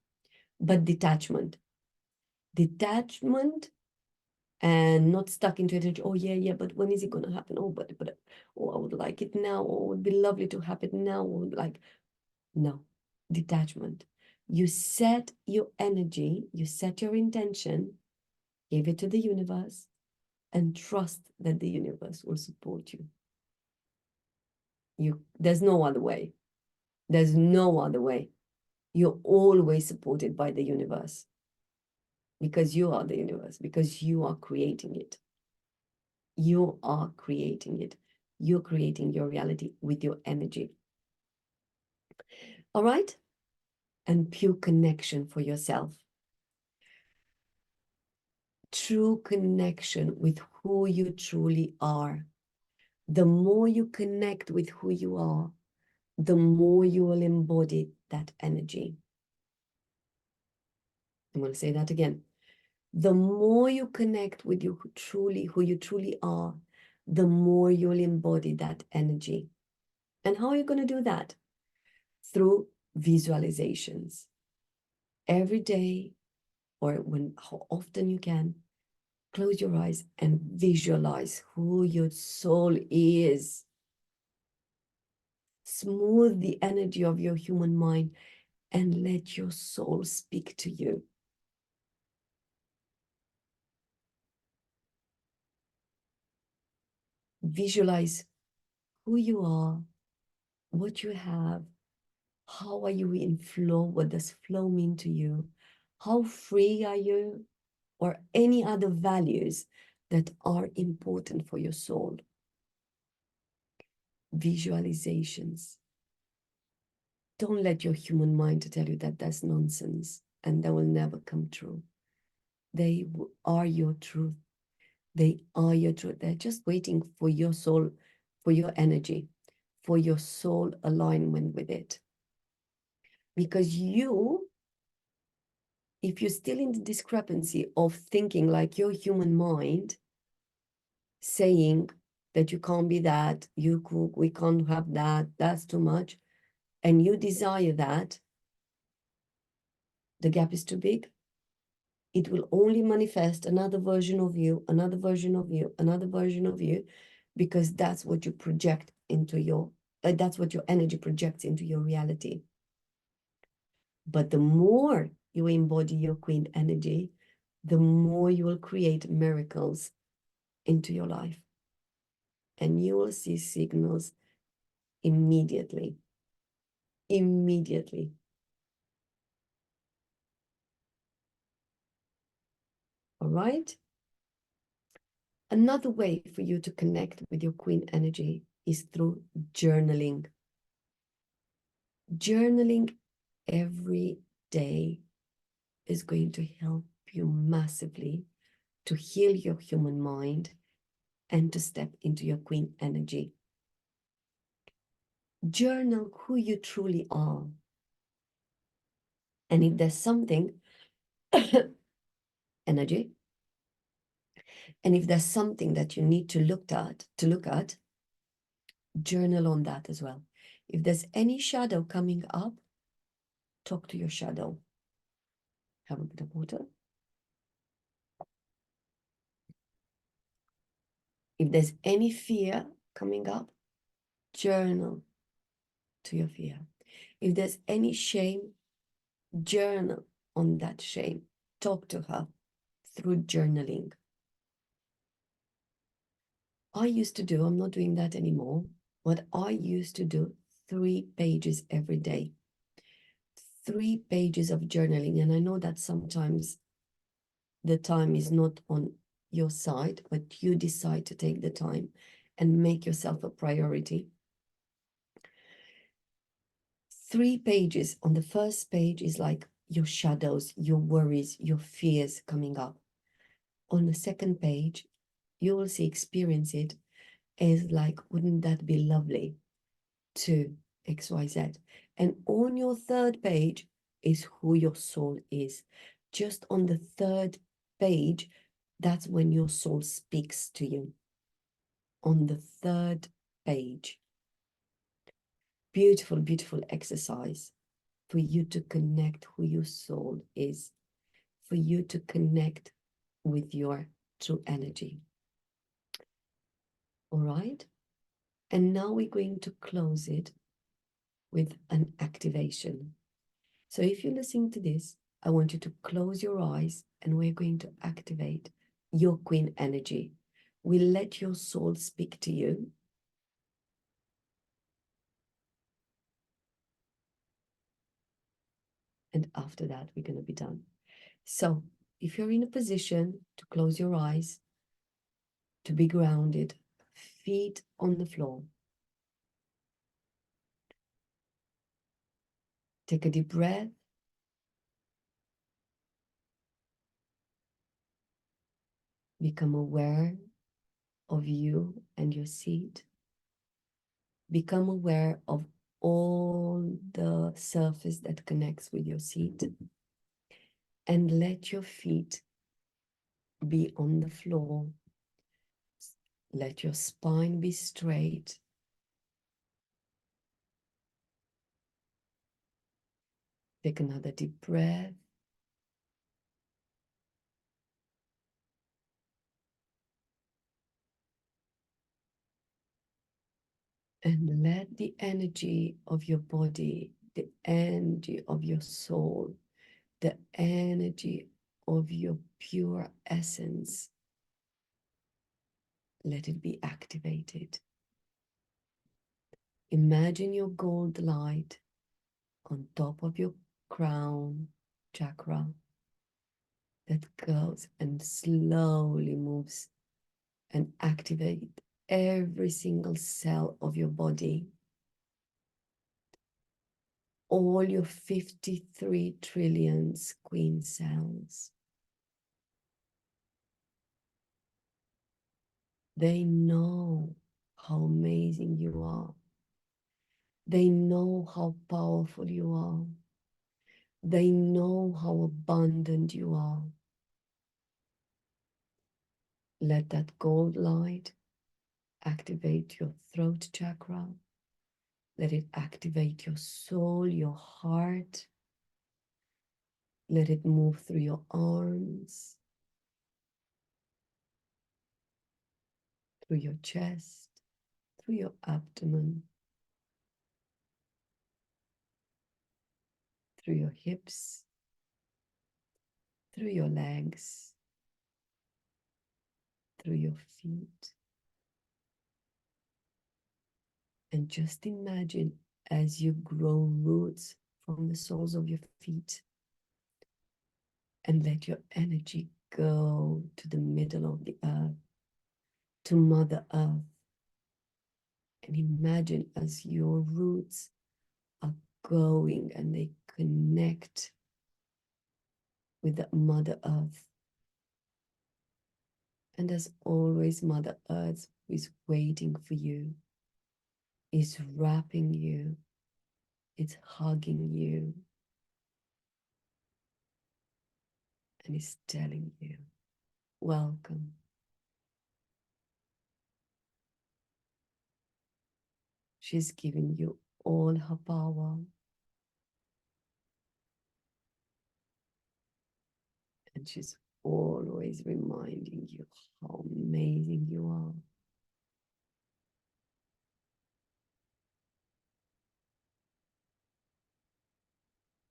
But detachment and not stuck into it. Oh yeah, but when is it going to happen? Oh, but oh, I would like it now. Oh, it would be lovely to have it now. Oh, like, no, detachment. You set your energy, you set your intention, give it to the universe, and trust that the universe will support you. There's no other way. There's no other way. You're always supported by the universe because you are the universe, because you are creating it. You are creating it. You're creating your reality with your energy. All right? And pure connection for yourself. True connection with who you truly are. The more you connect with who you are, the more you will embody that energy. I'm going to say that again. The more you connect with who you truly are, the more you'll embody that energy. And how are you going to do that? Through visualizations. Every day, or how often you can, close your eyes and visualize who your soul is. Smooth the energy of your human mind and let your soul speak to you. Visualize who you are, what you have, how are you in flow, what does flow mean to you, how free are you, or any other values that are important for your soul. Visualizations. Don't let your human mind tell you that that's nonsense and that will never come true. They are your truth. They are your truth. They're just waiting for your soul, for your energy, for your soul alignment with it. Because if you're still in the discrepancy of thinking like your human mind, saying that you can't be that, we can't have that, that's too much, and you desire that, the gap is too big. It will only manifest another version of you, another version of you, another version of you, because that's what you project into that's what your energy projects into your reality. But the more you embody your queen energy, the more you will create miracles into your life. And you will see signals immediately. Immediately. All right? Another way for you to connect with your queen energy is through journaling. Journaling every day is going to help you massively to heal your human mind and to step into your queen energy. Journal who you truly are. And if there's something, energy, and if there's something that you need to look at, journal on that as well. If there's any shadow coming up, talk to your shadow. Have a bit of water. If there's any fear coming up, journal to your fear. If there's any shame, journal on that shame. Talk to her through journaling. I used to do, I'm not doing that anymore. What I used to do, 3 pages every day. 3 pages of journaling. And I know that sometimes the time is not on your side, but you decide to take the time and make yourself a priority. 3 pages. On the first page is like your shadows, your worries, your fears coming up. On the second page, you will see, experience it as like, wouldn't that be lovely to XYZ? And on your third page is who your soul is. Just on the third page, that's when your soul speaks to you. On the third page. Beautiful, beautiful exercise for you to connect who your soul is, for you to connect with your true energy. All right? And now we're going to close it with an activation. So if you're listening to this, I want you to close your eyes and we're going to activate your queen energy. We let your soul speak to you. And after that, we're going to be done. So if you're in a position to close your eyes, to be grounded, feet on the floor, take a deep breath. Become aware of you and your seat. Become aware of all the surface that connects with your seat. And let your feet be on the floor. Let your spine be straight. Take another deep breath. And let the energy of your body, the energy of your soul, the energy of your pure essence, let it be activated. Imagine your gold light on top of your crown chakra that goes and slowly moves and activate every single cell of your body. All your 53 trillion queen cells. They know how amazing you are. They know how powerful you are. They know how abundant you are. Let that gold light activate your throat chakra. Let it activate your soul, your heart. Let it move through your arms, through your chest, through your abdomen, through your hips, through your legs, through your feet. And just imagine as you grow roots from the soles of your feet and let your energy go to the middle of the earth, to Mother Earth. And imagine as your roots are going and they connect with the Mother Earth. And as always, Mother Earth is waiting for you, is wrapping you, is hugging you, and is telling you, welcome. She's giving you all her power. And she's always reminding you how amazing you are.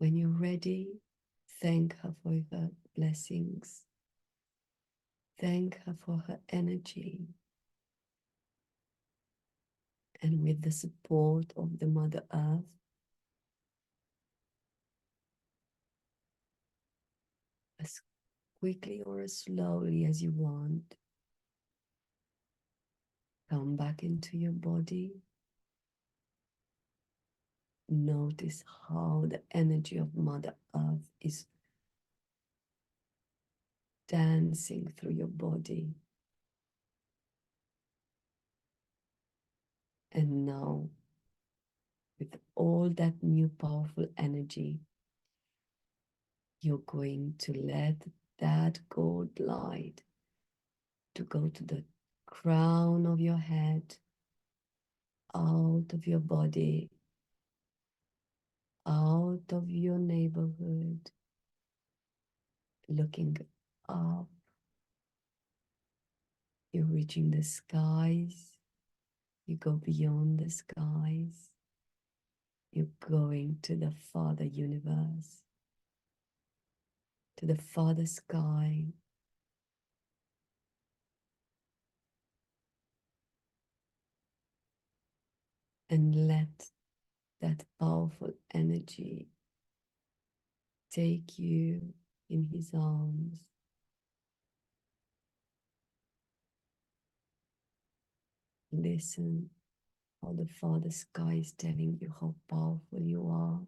When you're ready, thank her for her blessings. Thank her for her energy. And with the support of the Mother Earth, as quickly or as slowly as you want, come back into your body. Notice how the energy of Mother Earth is dancing through your body. And now, with all that new powerful energy, you're going to let that gold light to go to the crown of your head, out of your body, out of your neighborhood, looking up. You're reaching the skies. You go beyond the skies. You're going to the Father universe, to the Father sky. And let that powerful energy take you in his arms. Listen how the Father sky is telling you how powerful you are,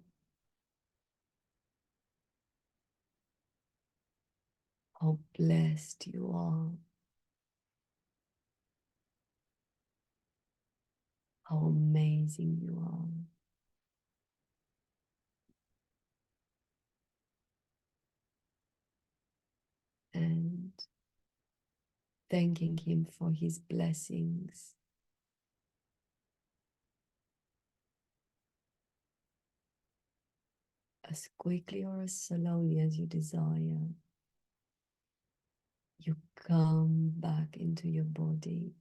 how blessed you are, how amazing you are. And thanking him for his blessings. As quickly or as slowly as you desire, you come back into your body.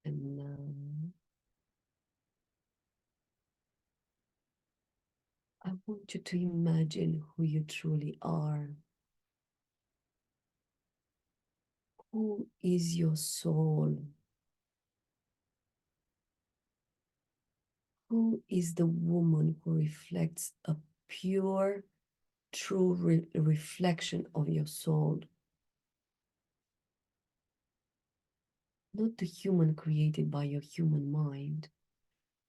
And now I want you to imagine who you truly are. Who is your soul? Who is the woman who reflects a pure, true reflection of your soul? Not the human created by your human mind,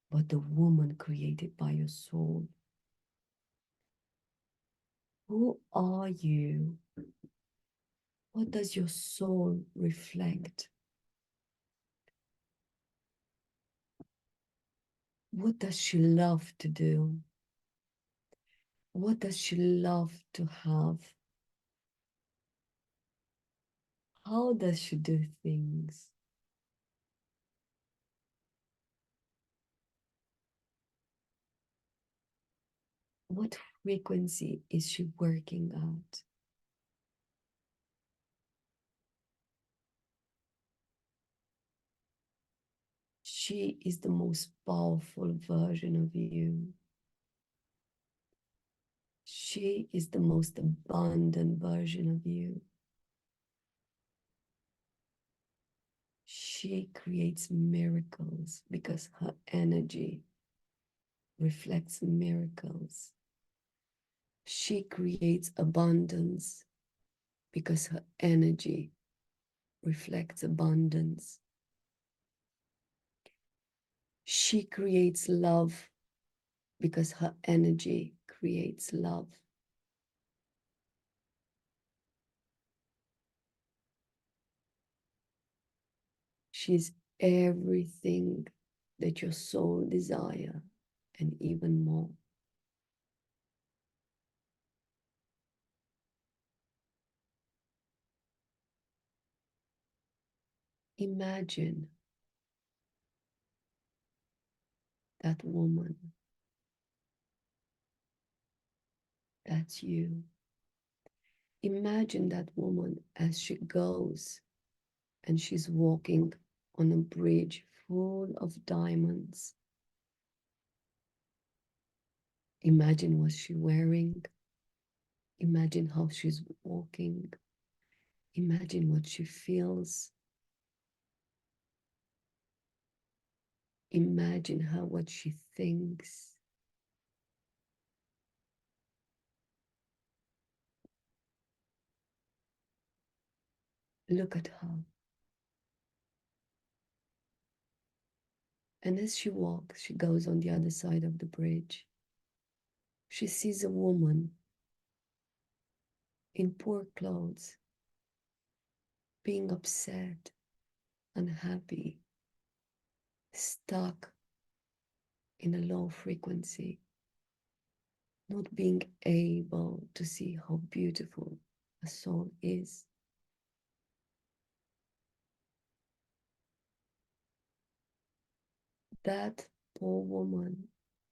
but the woman created by your soul. Who are you? What does your soul reflect? What does she love to do? What does she love to have? How does she do things? What frequency is she working at? She is the most powerful version of you. She is the most abundant version of you. She creates miracles because her energy reflects miracles. She creates abundance because her energy reflects abundance. She creates love because her energy creates love. She's everything that your soul desires and even more. Imagine that woman. That's you. Imagine that woman as she goes and she's walking on a bridge full of diamonds. Imagine what she's wearing. Imagine how she's walking. Imagine what she feels. Imagine what she thinks. Look at her. And as she walks, she goes on the other side of the bridge. She sees a woman in poor clothes, being upset, unhappy, stuck in a low frequency, not being able to see how beautiful a soul is. That poor woman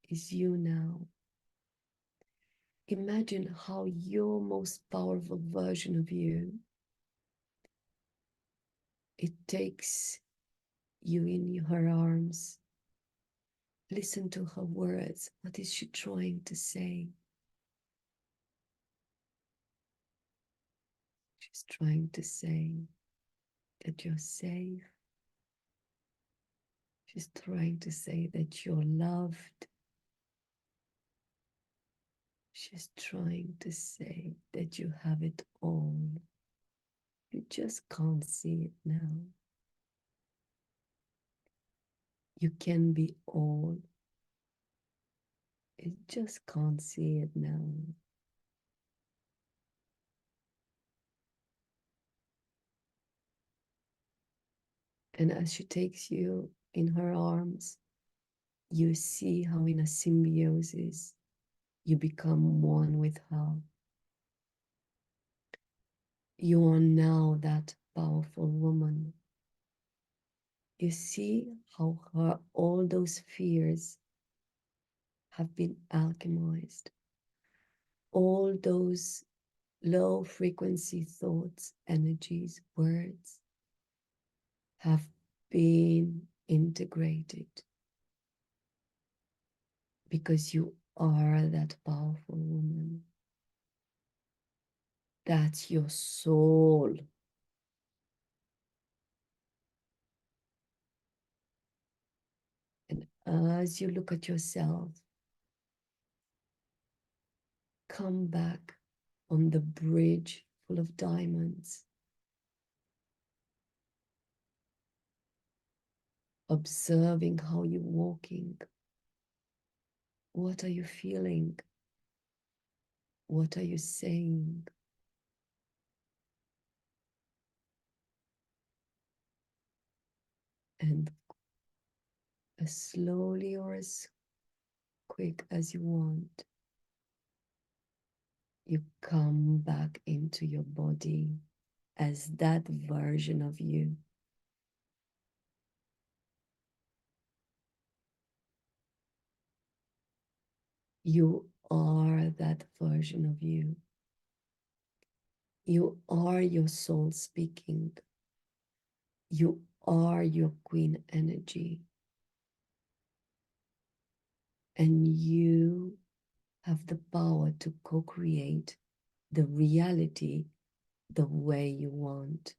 is you now. Imagine how your most powerful version of you, it takes you in her arms. Listen to her words. What is she trying to say? She's trying to say that you're safe. She's trying to say that you're loved. She's trying to say that you have it all. You just can't see it now. You can be all. You just can't see it now. And as she takes you in her arms, you see how in a symbiosis you become one with her. You are now that powerful woman. You see how all those fears have been alchemized. All those low frequency thoughts, energies, words have been integrated because you are that powerful woman. That's your soul. And as you look at yourself, come back on the bridge full of diamonds, observing how you're walking. What are you feeling? What are you saying? And as slowly or as quick as you want, you come back into your body as that version of you. You are that version of you. You are your soul speaking. You are your queen energy. And you have the power to co-create the reality the way you want.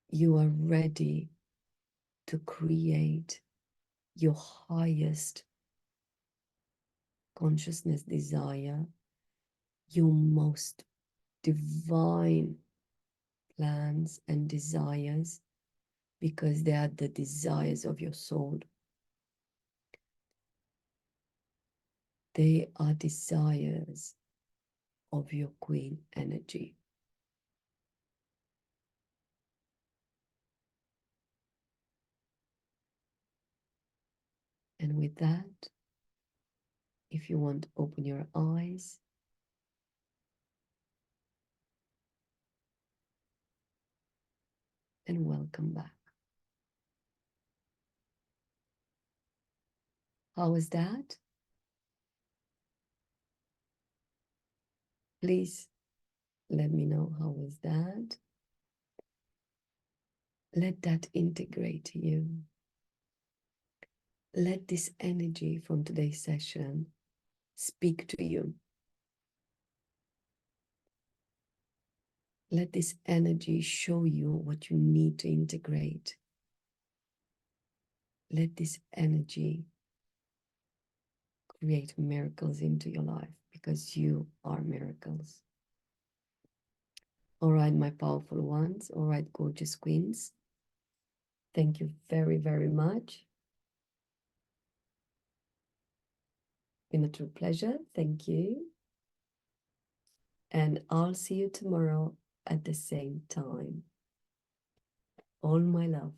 You are ready to create your highest consciousness desire, your most divine plans and desires, because they are the desires of your soul. They are desires of your queen energy. And with that, if you want, open your eyes. And welcome back. How was that? Please Let me know how was that. Let that integrate you. Let this energy from today's session speak to you. Let this energy show you what you need to integrate. Let this energy create miracles into your life, because you are miracles. All right, my powerful ones. All right, gorgeous queens. Thank you very, very much. Been a true pleasure. Thank you. And I'll see you tomorrow at the same time. All my love.